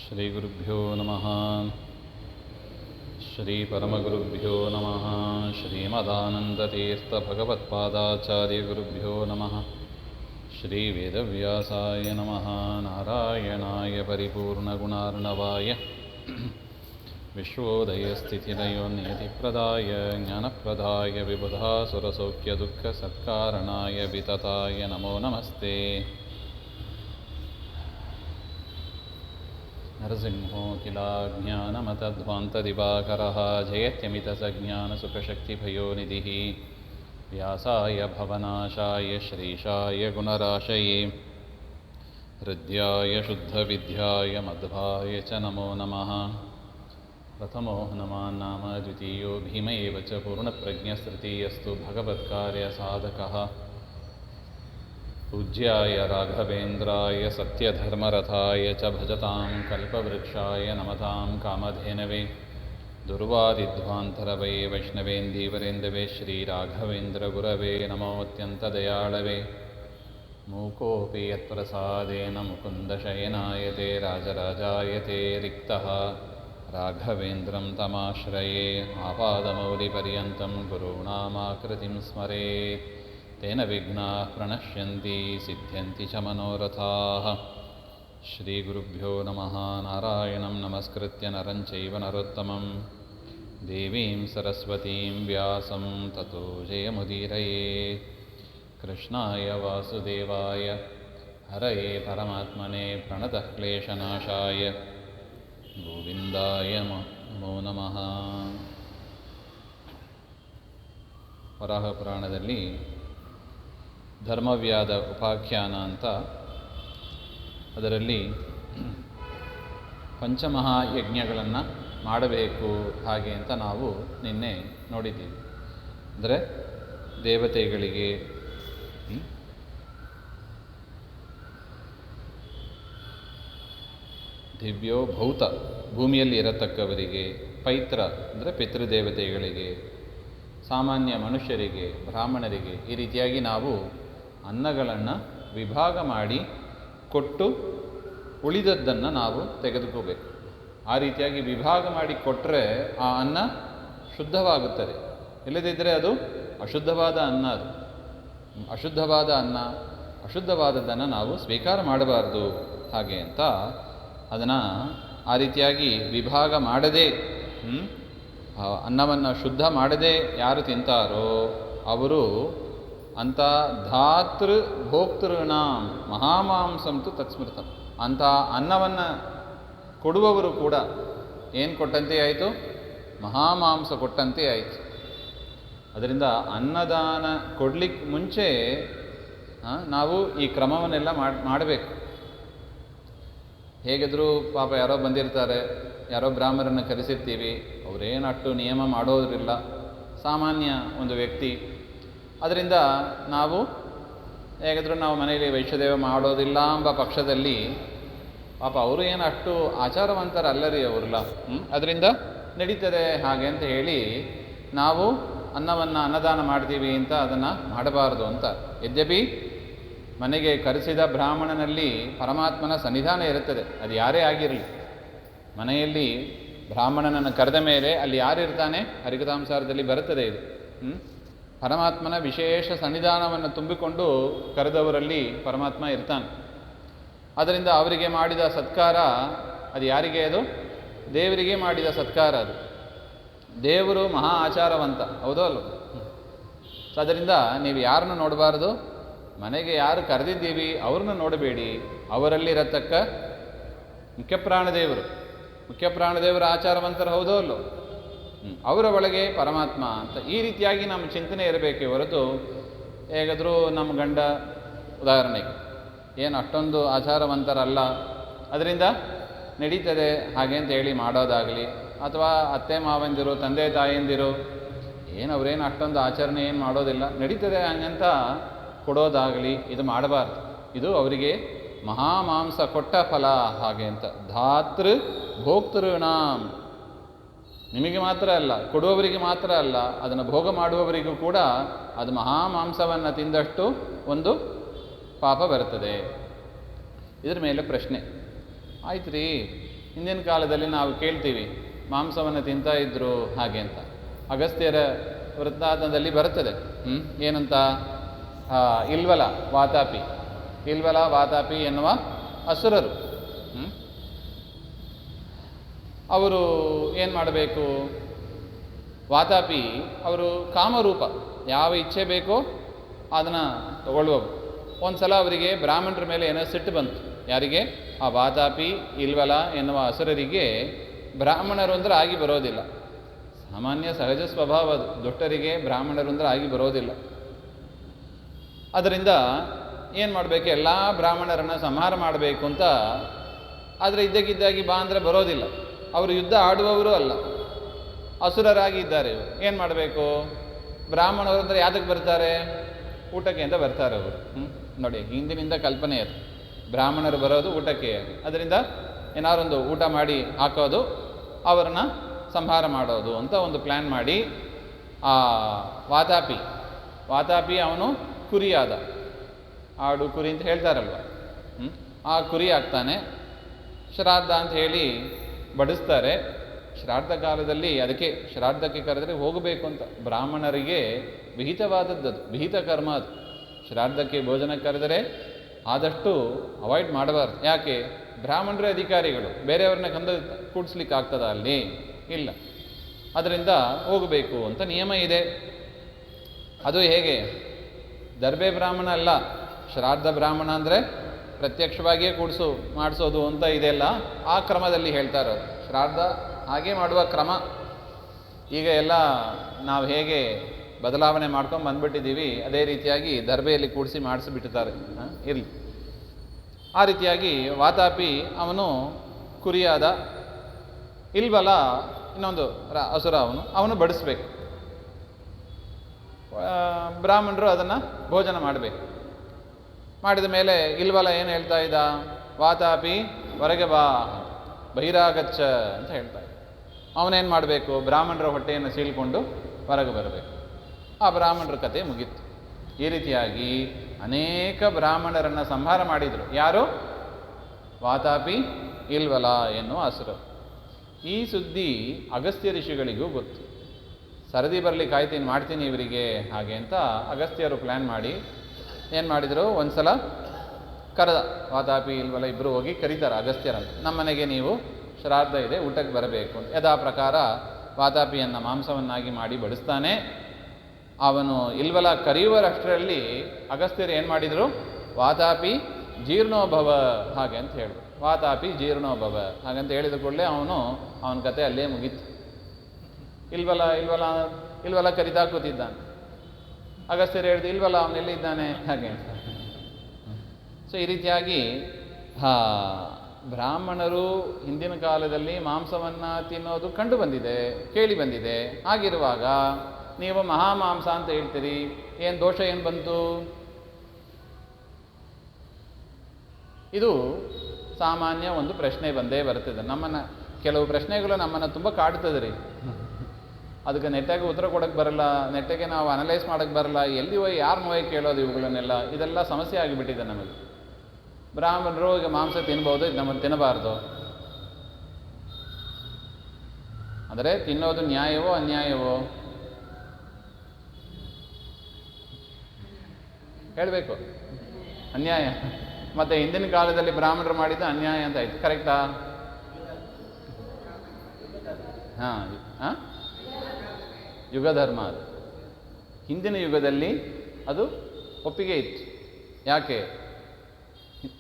ಶ್ರೀಗುರುಭ್ಯೋ ನಮಃ. ಶ್ರೀಪರಮಗುರುಭ್ಯೋ ನಮಃ. ಶ್ರೀಮದಾನಂದತೀರ್ಥಭಗವತ್ಪಾದಾಚಾರ್ಯಗುರುಭ್ಯೋ ನಮಃ. ಶ್ರೀವೇದವ್ಯಾಸಾಯ ನಮಃ. ನಾರಾಯಣಾಯ ಪರಿಪೂರ್ಣಗುಣಾರ್ಣವಾಯ ವಿಶ್ವೋದಯಸ್ಥಿತಿಲಯೋನ್ಯತಿಪ್ರದಾಯ ಜ್ಞಾನಪ್ರದಾಯ ವಿಬುಧಾಸುರಸೌಖ್ಯದುಃಖಸತ್ಕಾರಣಾಯ ವಿತತಾಯ ನಮೋ ನಮಸ್ತೆ. ನರಸಿಂಹೋ ಕಿಲಾಜ್ಞಾನಮತಧ್ವಾन्तದಿವಾಕರः ಜಯತ್ಯಮಿತಸಜ್ಞಾನಸುಖಶಕ್ತಿಭಯೋನಿಧಿः ವ್ಯಾಸಾಯ ಭವನಾಶಾಯ ಶ್ರೀಶಾಯ ಗುಣರಾಶಯೇ ಹೃದ್ಯಾಯ ಶುದ್ಧವಿದ್ಯಾಯ ಮಧ್ವಾಯ ಚ ನಮೋ ನಮಃ. ಪ್ರಥಮೋ ಹನುಮಾನ್ ನಾಮ ದ್ವಿತೀಯೋ ಭೀಮ ಏವ ಚ ಪೂರ್ಣಪ್ರಜ್ಞಸ್ತೃತೀಯಸ್ತು ಭಗವತ್ಕಾರ್ಯಸಾಧಕಃ. ಪೂಜ್ಯಾಯ ರಾಘವೇಂದ್ರಾಯ ಸತ್ಯಧರ್ಮರಥಾಯ ಚ ಭಜತಾಂ ಕಲ್ಪವೃಕ್ಷಾಯ ನಮತಾಂ ಕಾಮಧೇನವೇ. ದುರ್ವಾದಿಧ್ವಾಂತರವೇ ವೈಷ್ಣವೇಂದೀವರೇಂದವೇ ಶ್ರೀರಾಘವೇಂದ್ರ ಗುರವೇ ನಮೋऽತ್ಯಂತದಯಾಳವೇ. ಮೂಕೋऽಪಿ ಯತ್ಪ್ರಸಾದೇನ ಮುಕುಂದಶಯನಾಯತೆ ರಾಜರಾಜಾಯತೆ ರಿಕ್ತಃ ರಾಘವೇಂದ್ರಂ ತಮಾಶ್ರಯೇ. ಆಪಾದಮೌಲಿಪರ್ಯಂತಂ ಗುರುಣಾಮಾಕೃತಿಂ ಸ್ಮರೇತ್. ತೇನ ವಿಘ್ನಾಃ ಪ್ರಣಶ್ಯಂತಿ ಸಿದ್ಧ್ಯಂತಿ ಚ ಮನೋರಥಾಃ. ಶ್ರೀಗುರುಭ್ಯೋ ನಮಃ. ನಾರಾಯಣಂ ನಮಸ್ಕೃತ್ಯ ನರಂ ಚೈವ ನರೋತ್ತಮಂ ದೇವೀಂ ಸರಸ್ವತೀಂ ವ್ಯಾಸಂ ತತೋ ಜಯಮುದೀರಯೇತ್. ಕೃಷ್ಣಾಯ ವಾಸುದೇವಾಯ ಹರಯೇ ಪರಮಾತ್ಮನೇ ಪ್ರಣತಃ ಕ್ಲೇಶನಾಶಾಯ ಗೋವಿಂದಾಯ ನಮೋ ನಮಃ. ವರಾಹ ಪುರಾಣದಲ್ಲಿ ಧರ್ಮವ್ಯಾದ ಉಪಾಖ್ಯಾನ ಅಂತ, ಅದರಲ್ಲಿ ಪಂಚಮಹಾಯಜ್ಞಗಳನ್ನು ಮಾಡಬೇಕು ಹಾಗೆ ಅಂತ ನಾವು ನಿನ್ನೆ ನೋಡಿದ್ದೀವಿ. ಅಂದರೆ ದೇವತೆಗಳಿಗೆ, ದಿವ್ಯೋ ಭೌತ ಭೂಮಿಯಲ್ಲಿ ಇರತಕ್ಕವರಿಗೆ, ಪೈತ್ರ ಅಂದರೆ ಪಿತೃದೇವತೆಗಳಿಗೆ, ಸಾಮಾನ್ಯ ಮನುಷ್ಯರಿಗೆ, ಬ್ರಾಹ್ಮಣರಿಗೆ, ಈ ರೀತಿಯಾಗಿ ನಾವು ಅನ್ನಗಳನ್ನು ವಿಭಾಗ ಮಾಡಿ ಕೊಟ್ಟು ಉಳಿದದ್ದನ್ನು ನಾವು ತೆಗೆದುಕೋಬೇಕು. ಆ ರೀತಿಯಾಗಿ ವಿಭಾಗ ಮಾಡಿ ಕೊಟ್ಟರೆ ಆ ಅನ್ನ ಶುದ್ಧವಾಗುತ್ತದೆ. ಇಲ್ಲದಿದ್ದರೆ ಅದು ಅಶುದ್ಧವಾದ ಅನ್ನ. ಅದು ಅಶುದ್ಧವಾದ ಅನ್ನ, ಅಶುದ್ಧವಾದದ್ದನ್ನು ನಾವು ಸ್ವೀಕಾರ ಮಾಡಬಾರ್ದು ಹಾಗೆ ಅಂತ ಅದನ್ನು ಆ ರೀತಿಯಾಗಿ ವಿಭಾಗ ಮಾಡದೆ, ಅನ್ನವನ್ನು ಶುದ್ಧ ಮಾಡದೆ ಯಾರು ತಿಂತಾರೋ ಅವರು ಅಂಥ ಧಾತೃ ಭೋಕ್ತೃಣಾಂ ಮಹಾಮಾಂಸಂತು ತತ್ಸ್ಮೃತಂ. ಅಂಥ ಅನ್ನವನ್ನು ಕೊಡುವವರು ಕೂಡ ಏನು ಕೊಟ್ಟಂತೆ ಆಯಿತು? ಮಹಾಮಾಂಸ ಕೊಟ್ಟಂತೆ ಆಯಿತು. ಅದರಿಂದ ಅನ್ನದಾನ ಕೊಡಲಿಕ್ಕೆ ಮುಂಚೆ ನಾವು ಈ ಕ್ರಮವನ್ನೆಲ್ಲ ಮಾಡಬೇಕು. ಹೇಗಿದ್ರೂ ಪಾಪ ಯಾರೋ ಬಂದಿರ್ತಾರೆ, ಯಾರೋ ಬ್ರಾಹ್ಮಣರನ್ನು ಕರೆಸಿರ್ತೀವಿ, ಅವರೇನು ಅಷ್ಟು ನಿಯಮ ಮಾಡೋದ್ರಿಲ್ಲ, ಸಾಮಾನ್ಯ ಒಂದು ವ್ಯಕ್ತಿ. ಅದರಿಂದ ನಾವು ಹೇಗಿದ್ರೂ ನಾವು ಮನೆಯಲ್ಲಿ ವೈಶ್ಯದೇವ ಮಾಡೋದಿಲ್ಲ ಎಂಬ ಪಕ್ಷದಲ್ಲಿ ಪಾಪ ಅವರು ಏನು ಅಷ್ಟು ಆಚಾರವಂತರಲ್ಲರಿ ಅವರಲ್ಲ. ಅದರಿಂದ ನಡೀತದೆ ಹಾಗೆ ಅಂತ ಹೇಳಿ ನಾವು ಅನ್ನದಾನ ಮಾಡ್ತೀವಿ ಅಂತ ಅದನ್ನು ಮಾಡಬಾರ್ದು ಅಂತ. ಯದ್ಯಪಿ ಮನೆಗೆ ಕರೆಸಿದ ಬ್ರಾಹ್ಮಣನಲ್ಲಿ ಪರಮಾತ್ಮನ ಸನ್ನಿಧಾನ ಇರುತ್ತದೆ, ಅದು ಯಾರೇ ಆಗಿರಲಿ. ಮನೆಯಲ್ಲಿ ಬ್ರಾಹ್ಮಣನನ್ನು ಕರೆದ ಮೇಲೆ ಅಲ್ಲಿ ಯಾರಿರ್ತಾನೆ? ಹರಿಕಥಾಂಸಾರದಲ್ಲಿ ಬರುತ್ತದೆ ಇದು. ಪರಮಾತ್ಮನ ವಿಶೇಷ ಸನ್ನಿಧಾನವನ್ನು ತುಂಬಿಕೊಂಡು ಕರೆದವರಲ್ಲಿ ಪರಮಾತ್ಮ ಇರ್ತಾನೆ. ಅದರಿಂದ ಅವರಿಗೆ ಮಾಡಿದ ಸತ್ಕಾರ ಅದು ಯಾರಿಗೆ? ಅದು ದೇವರಿಗೆ ಮಾಡಿದ ಸತ್ಕಾರ. ಅದು ದೇವರು ಮಹಾ ಆಚಾರವಂತ, ಹೌದೋ ಅಲ್ವ? ಅದರಿಂದ ನೀವು ಯಾರನ್ನು ನೋಡಬಾರ್ದು, ಮನೆಗೆ ಯಾರು ಕರೆದಿದ್ದೀವಿ ಅವ್ರನ್ನ ನೋಡಬೇಡಿ. ಅವರಲ್ಲಿರತಕ್ಕ ಮುಖ್ಯಪ್ರಾಣದೇವರು ಆಚಾರವಂತರು, ಹೌದೋ ಅಲ್ಲೋ? ಅವರ ಒಳಗೆ ಪರಮಾತ್ಮ ಅಂತ ಈ ರೀತಿಯಾಗಿ ನಮ್ಮ ಚಿಂತನೆ ಇರಬೇಕೇ ಹೊರತು, ಹೇಗಾದರೂ ನಮ್ಮ ಗಂಡ ಉದಾಹರಣೆಗೆ ಏನು ಅಷ್ಟೊಂದು ಆಚಾರವಂತರಲ್ಲ, ಅದರಿಂದ ನಡೀತದೆ ಹಾಗೆ ಅಂತ ಹೇಳಿ ಮಾಡೋದಾಗಲಿ, ಅಥವಾ ಅತ್ತೆ ಮಾವಂದಿರು, ತಂದೆ ತಾಯಂದಿರು ಏನು ಅವರೇನು ಅಷ್ಟೊಂದು ಆಚರಣೆ ಏನು ಮಾಡೋದಿಲ್ಲ, ನಡೀತದೆ ಹಂಗಂತ ಕೊಡೋದಾಗಲಿ, ಇದು ಮಾಡಬಾರ್ದು. ಇದು ಅವರಿಗೆ ಮಹಾಮಾಂಸ ಕೊಟ್ಟ ಫಲ ಹಾಗೆ ಅಂತ. ಧಾತೃ ಭೋಕ್ತೃಣಾಂ, ನಿಮಗೆ ಮಾತ್ರ ಅಲ್ಲ, ಕೊಡುವವರಿಗೆ ಮಾತ್ರ ಅಲ್ಲ, ಅದನ್ನು ಭೋಗ ಮಾಡುವವರಿಗೂ ಕೂಡ ಅದು ಮಹಾಮಾಂಸವನ್ನು ತಿಂದಷ್ಟು ಒಂದು ಪಾಪ ಬರ್ತದೆ. ಇದರ ಮೇಲೆ ಪ್ರಶ್ನೆ, ಆಯ್ತು ರೀ, ಹಿಂದಿನ ಕಾಲದಲ್ಲಿ ನಾವು ಕೇಳ್ತೀವಿ ಮಾಂಸವನ್ನು ತಿಂತಾ ಇದ್ರು ಹಾಗೆ ಅಂತ. ಅಗಸ್ತ್ಯರ ವೃತ್ತಾಂತದಲ್ಲಿ ಬರುತ್ತದೆ. ಏನಂತ? ಇಲ್ವಲ ವಾತಾಪಿ, ಇಲ್ವಲ ವಾತಾಪಿ ಎನ್ನುವ ಅಸುರರು ಅವರು ಏನು ಮಾಡಬೇಕು? ವಾತಾಪಿ ಅವರು ಕಾಮರೂಪ, ಯಾವ ಇಚ್ಛೆ ಬೇಕೋ ಅದನ್ನು ತಗೊಳ್ಳುವವು. ಒಂದು ಸಲ ಅವರಿಗೆ ಬ್ರಾಹ್ಮಣರ ಮೇಲೆ ಏನೋ ಸಿಟ್ಟು ಬಂತು. ಯಾರಿಗೆ? ಆ ವಾತಾಪಿ ಇಲ್ವಲ ಎನ್ನುವ ಅಸುರರಿಗೆ ಬ್ರಾಹ್ಮಣರು ಅಂದ್ರೆ ಆಗಿ ಬರೋದಿಲ್ಲ. ಸಾಮಾನ್ಯ ಸಹಜ ಸ್ವಭಾವ ಅದು, ದುಷ್ಟರಿಗೆ ಬ್ರಾಹ್ಮಣರು ಅಂದ್ರೆ ಆಗಿ ಬರೋದಿಲ್ಲ. ಅದರಿಂದ ಏನು ಮಾಡಬೇಕು? ಎಲ್ಲ ಬ್ರಾಹ್ಮಣರನ್ನು ಸಂಹಾರ ಮಾಡಬೇಕು ಅಂತ. ಆದರೆ ಇದ್ದಕ್ಕಿದ್ದಾಗಿ ಬಾ ಅಂದರೆ ಬರೋದಿಲ್ಲ. ಅವರು ಯುದ್ಧ ಆಡುವವರು ಅಲ್ಲ, ಅಸುರರಾಗಿ ಇದ್ದಾರೆ. ಏನು ಮಾಡಬೇಕು? ಬ್ರಾಹ್ಮಣರು ಅಂದರೆ ಯಾತಕ್ಕೆ ಬರ್ತಾರೆ? ಊಟಕ್ಕೆ ಅಂತ ಬರ್ತಾರೆ ಅವರು. ನೋಡಿ, ಹಿಂದಿನಿಂದ ಕಲ್ಪನೆ ಅದು. ಬ್ರಾಹ್ಮಣರು ಬರೋದು ಊಟಕ್ಕೆ. ಅದರಿಂದ ಏನಾರೊಂದು ಊಟ ಮಾಡಿ ಹಾಕೋದು, ಅವರನ್ನ ಸಂಹಾರ ಮಾಡೋದು ಅಂತ ಒಂದು ಪ್ಲ್ಯಾನ್ ಮಾಡಿ ಆ ವಾತಾಪಿ ಅವನು ಕುರಿಯಾದ. ಆಡು ಕುರಿ ಅಂತ ಹೇಳ್ತಾರಲ್ವ, ಆ ಕುರಿ ಆಗ್ತಾನೆ. ಶ್ರಾದ್ದ ಅಂತ ಹೇಳಿ ಬಡಿಸ್ತಾರೆ. ಶ್ರಾದ್ದ ಕಾಲದಲ್ಲಿ ಅದಕ್ಕೆ ಶ್ರಾದ್ದಕ್ಕೆ ಕರೆದರೆ ಹೋಗಬೇಕು ಅಂತ. ಬ್ರಾಹ್ಮಣರಿಗೆ ವಿಹಿತವಾದದ್ದದು, ವಿಹಿತ ಕರ್ಮ ಅದು. ಶ್ರಾದ್ದಕ್ಕೆ ಭೋಜನಕ್ಕೆ ಕರೆದರೆ ಆದಷ್ಟು ಅವಾಯ್ಡ್ ಮಾಡಬಾರ್ದು. ಯಾಕೆ? ಬ್ರಾಹ್ಮಣರೇ ಅಧಿಕಾರಿಗಳು, ಬೇರೆಯವ್ರನ್ನ ಕೂಡಿಸ್ಲಿಕ್ಕೆ ಆಗ್ತದ ಅಲ್ಲಿ? ಇಲ್ಲ. ಅದರಿಂದ ಹೋಗಬೇಕು ಅಂತ ನಿಯಮ ಇದೆ. ಅದು ಹೇಗೆ? ದರ್ಬೆ ಬ್ರಾಹ್ಮಣ ಅಲ್ಲ, ಶ್ರಾದ್ದ ಬ್ರಾಹ್ಮಣ ಅಂದರೆ ಪ್ರತ್ಯಕ್ಷವಾಗಿಯೇ ಮಾಡಿಸೋದು ಅಂತ ಇದೆಯಲ್ಲ, ಆ ಕ್ರಮದಲ್ಲಿ ಹೇಳ್ತಾರೆ. ಶ್ರಾದ್ದ ಹಾಗೆ ಮಾಡುವ ಕ್ರಮ ಈಗ ಎಲ್ಲ ನಾವು ಹೇಗೆ ಬದಲಾವಣೆ ಮಾಡ್ಕೊಂಡು ಬಂದ್ಬಿಟ್ಟಿದ್ದೀವಿ, ಅದೇ ರೀತಿಯಾಗಿ ದರ್ಬೆಯಲ್ಲಿ ಕೂಡಿಸಿ ಮಾಡಿಸಿಬಿಟ್ಟಿದ್ದಾರೆ. ಇರಲಿ. ಆ ರೀತಿಯಾಗಿ ವಾತಾಪಿ ಅವನು ಕುರಿಯಾದ. ಇಲ್ವಲ ಇನ್ನೊಂದು ಅಸುರ, ಅವನು ಬಡಿಸ್ಬೇಕು. ಬ್ರಾಹ್ಮಣರು ಅದನ್ನು ಭೋಜನ ಮಾಡಬೇಕು. ಮಾಡಿದ ಮೇಲೆ ಇಲ್ವಲ ಏನು ಹೇಳ್ತಾ ಇದ್ದ? ವಾತಾಪಿ ಹೊರಗೆ ಬಾ, ಬಹಿರಾಗಚ್ಚ ಅಂತ ಹೇಳ್ತಾ ಇದ್ದ. ಅವನೇನು ಮಾಡಬೇಕು? ಬ್ರಾಹ್ಮಣರ ಹೊಟ್ಟೆಯನ್ನು ಸೀಳ್ಕೊಂಡು ಹೊರಗೆ ಬರಬೇಕು. ಆ ಬ್ರಾಹ್ಮಣರ ಕತೆ ಮುಗೀತು. ಈ ರೀತಿಯಾಗಿ ಅನೇಕ ಬ್ರಾಹ್ಮಣರನ್ನು ಸಂಹಾರ ಮಾಡಿದರು. ಯಾರು? ವಾತಾಪಿ ಇಲ್ವಲ ಎನ್ನುವ ಅಸುರ. ಈ ಸುದ್ದಿ ಅಗಸ್ತ್ಯ ಋಷಿಗಳಿಗೂ ಗೊತ್ತು. ಸರದಿ ಬರಲಿ, ಕಾಯ್ತೀನಿ, ಮಾಡ್ತೀನಿ ಇವರಿಗೆ ಹಾಗೆ ಅಂತ ಅಗಸ್ತ್ಯರು ಪ್ಲ್ಯಾನ್ ಮಾಡಿ ಏನು ಮಾಡಿದರು? ಒಂದು ಸಲ ಕರೆದ. ವಾತಾಪಿ ಇಲ್ವಲ್ಲ ಇಬ್ಬರು ಹೋಗಿ ಕರೀತಾರೆ ಅಗಸ್ತ್ಯರನ್ನು. ನಮ್ಮ ಮನೆಗೆ ನೀವು ಶ್ರಾದ್ದ ಇದೆ, ಊಟಕ್ಕೆ ಬರಬೇಕು ಅಂತ. ಯಥಾ ಪ್ರಕಾರ ವಾತಾಪಿಯನ್ನು ಮಾಂಸವನ್ನಾಗಿ ಮಾಡಿ ಬಡಿಸ್ತಾನೆ. ಅವನು ಇಲ್ವಲ ಕರೆಯುವರಷ್ಟರಲ್ಲಿ ಅಗಸ್ತ್ಯರು ಏನು ಮಾಡಿದರು? ವಾತಾಪಿ ಜೀರ್ಣೋಭವ ಹಾಗೆ ಅಂತ ಹೇಳಿದ್ರು. ವಾತಾಪಿ ಜೀರ್ಣೋಭವ ಹಾಗಂತ ಹೇಳಿದ ಕೂಡಲೇ ಅವನ ಕತೆ ಅಲ್ಲೇ ಮುಗೀತು. ಇಲ್ವಲ ಕರಿತಾ ಕೂತಿದ್ದಾನೆ. ಅಗಸ್ತ್ಯರು ಹೇಳಿದ್ರು, ಇಲ್ವಲ್ಲ ಅವನೆಲ್ಲಿದ್ದಾನೆ ಹಾಗೆ ಅಂತ. ಸೊ ಈ ರೀತಿಯಾಗಿ ಬ್ರಾಹ್ಮಣರು ಹಿಂದಿನ ಕಾಲದಲ್ಲಿ ಮಾಂಸವನ್ನು ತಿನ್ನೋದು ಕಂಡು ಬಂದಿದೆ, ಕೇಳಿ ಬಂದಿದೆ. ಹಾಗಿರುವಾಗ ನೀವು ಮಹಾಮಾಂಸ ಅಂತ ಹೇಳ್ತೀರಿ, ಏನು ದೋಷ ಏನು ಬಂತು? ಇದು ಸಾಮಾನ್ಯ ಒಂದು ಪ್ರಶ್ನೆ ಬಂದೇ ಬರ್ತದೆ. ಕೆಲವು ಪ್ರಶ್ನೆಗಳು ನಮ್ಮನ್ನು ತುಂಬ ಕಾಡ್ತದೆ ರೀ. ಅದಕ್ಕೆ ನೆಟ್ಟಾಗಿ ಉತ್ತರ ಕೊಡೋಕ್ಕೆ ಬರಲ್ಲ, ನೆಟ್ಟಾಗೆ ನಾವು ಅನಲೈಸ್ ಮಾಡೋಕ್ಕೆ ಬರಲ್ಲ. ಎಲ್ಲಿ ಹೋಗಿ ಯಾರನ್ನ ಹೋಗಿ ಕೇಳೋದು ಇವುಗಳನ್ನೆಲ್ಲ? ಇದೆಲ್ಲ ಸಮಸ್ಯೆ ಆಗಿಬಿಟ್ಟಿದೆ ನಮಗೆ. ಬ್ರಾಹ್ಮಣರು ಈಗ ಮಾಂಸ ತಿನ್ಬೋದು, ಇದು ನಮ್ಮನ್ನು ತಿನ್ನಬಾರ್ದು ಅಂದರೆ ತಿನ್ನೋದು ನ್ಯಾಯವೋ ಅನ್ಯಾಯವೋ ಹೇಳಬೇಕು? ಅನ್ಯಾಯ. ಮತ್ತು ಹಿಂದಿನ ಕಾಲದಲ್ಲಿ ಬ್ರಾಹ್ಮಣರು ಮಾಡಿದ್ದು ಅನ್ಯಾಯ ಅಂತ ಆಯಿತು, ಕರೆಕ್ಟಾ? ಯುಗಧರ್ಮ ಅದು. ಹಿಂದಿನ ಯುಗದಲ್ಲಿ ಅದು ಒಪ್ಪಿಗೆ ಇತ್ತು. ಯಾಕೆ?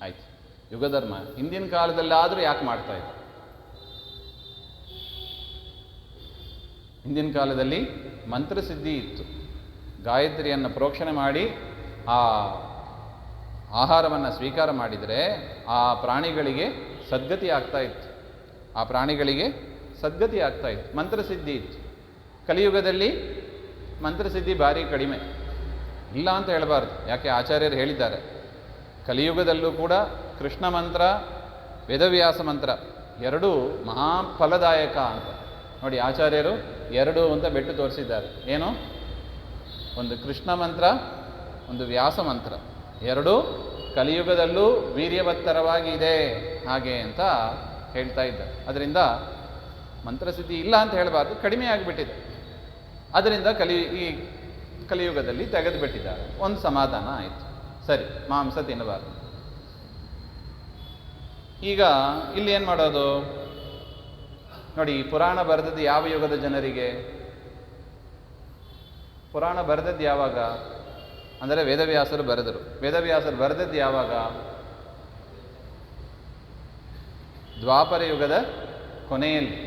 ಆಯ್ತು, ಯುಗಧರ್ಮ ಹಿಂದಿನ ಕಾಲದಲ್ಲಾದರೂ ಯಾಕೆ ಮಾಡ್ತಾ ಇತ್ತು? ಹಿಂದಿನ ಕಾಲದಲ್ಲಿ ಮಂತ್ರಸಿದ್ಧಿ ಇತ್ತು. ಗಾಯತ್ರಿಯನ್ನು ಪ್ರೋಕ್ಷಣೆ ಮಾಡಿ ಆ ಆಹಾರವನ್ನು ಸ್ವೀಕಾರ ಮಾಡಿದರೆ ಆ ಪ್ರಾಣಿಗಳಿಗೆ ಸದ್ಗತಿ ಆಗ್ತಾ ಇತ್ತು. ಮಂತ್ರಸಿದ್ಧಿ ಇತ್ತು. ಕಲಿಯುಗದಲ್ಲಿ ಮಂತ್ರಸಿದ್ಧಿ ಭಾರಿ ಕಡಿಮೆ, ಇಲ್ಲ ಅಂತ ಹೇಳಬಾರ್ದು. ಯಾಕೆ? ಆಚಾರ್ಯರು ಹೇಳಿದ್ದಾರೆ, ಕಲಿಯುಗದಲ್ಲೂ ಕೂಡ ಕೃಷ್ಣ ಮಂತ್ರ, ವೇದವ್ಯಾಸ ಮಂತ್ರ ಎರಡೂ ಮಹಾಫಲದಾಯಕ ಅಂತ. ನೋಡಿ, ಆಚಾರ್ಯರು ಎರಡು ಅಂತ ಬೆಟ್ಟು ತೋರಿಸಿದ್ದಾರೆ. ಏನು? ಒಂದು ಕೃಷ್ಣ ಮಂತ್ರ, ಒಂದು ವ್ಯಾಸ ಮಂತ್ರ, ಎರಡೂ ಕಲಿಯುಗದಲ್ಲೂ ವೀರ್ಯವತ್ತರವಾಗಿದೆ ಹಾಗೆ ಅಂತ ಹೇಳ್ತಾ ಇದ್ದಾರೆ. ಅದರಿಂದ ಮಂತ್ರಸಿದ್ಧಿ ಇಲ್ಲ ಅಂತ ಹೇಳಬಾರ್ದು, ಕಡಿಮೆ ಆಗಿಬಿಟ್ಟಿದೆ. ಅದರಿಂದ ಈ ಕಲಿಯುಗದಲ್ಲಿ ತೆಗೆದುಬಿಟ್ಟಿದ್ದಾರೆ. ಒಂದು ಸಮಾಧಾನ ಆಯಿತು, ಸರಿ, ಮಾಂಸ ತಿನ್ನಬಾರ್ದು. ಈಗ ಇಲ್ಲಿ ಏನು ಮಾಡೋದು ನೋಡಿ, ಪುರಾಣ ಬರೆದದ್ದು ಯಾವ ಯುಗದ ಜನರಿಗೆ? ಪುರಾಣ ಬರೆದದ್ದು ಯಾವಾಗ ಅಂದರೆ ವೇದವ್ಯಾಸರು ಬರೆದರು. ವೇದವ್ಯಾಸರು ಬರೆದದ್ದು ಯಾವಾಗ? ದ್ವಾಪರ ಯುಗದ ಕೊನೆಯಲ್ಲಿ.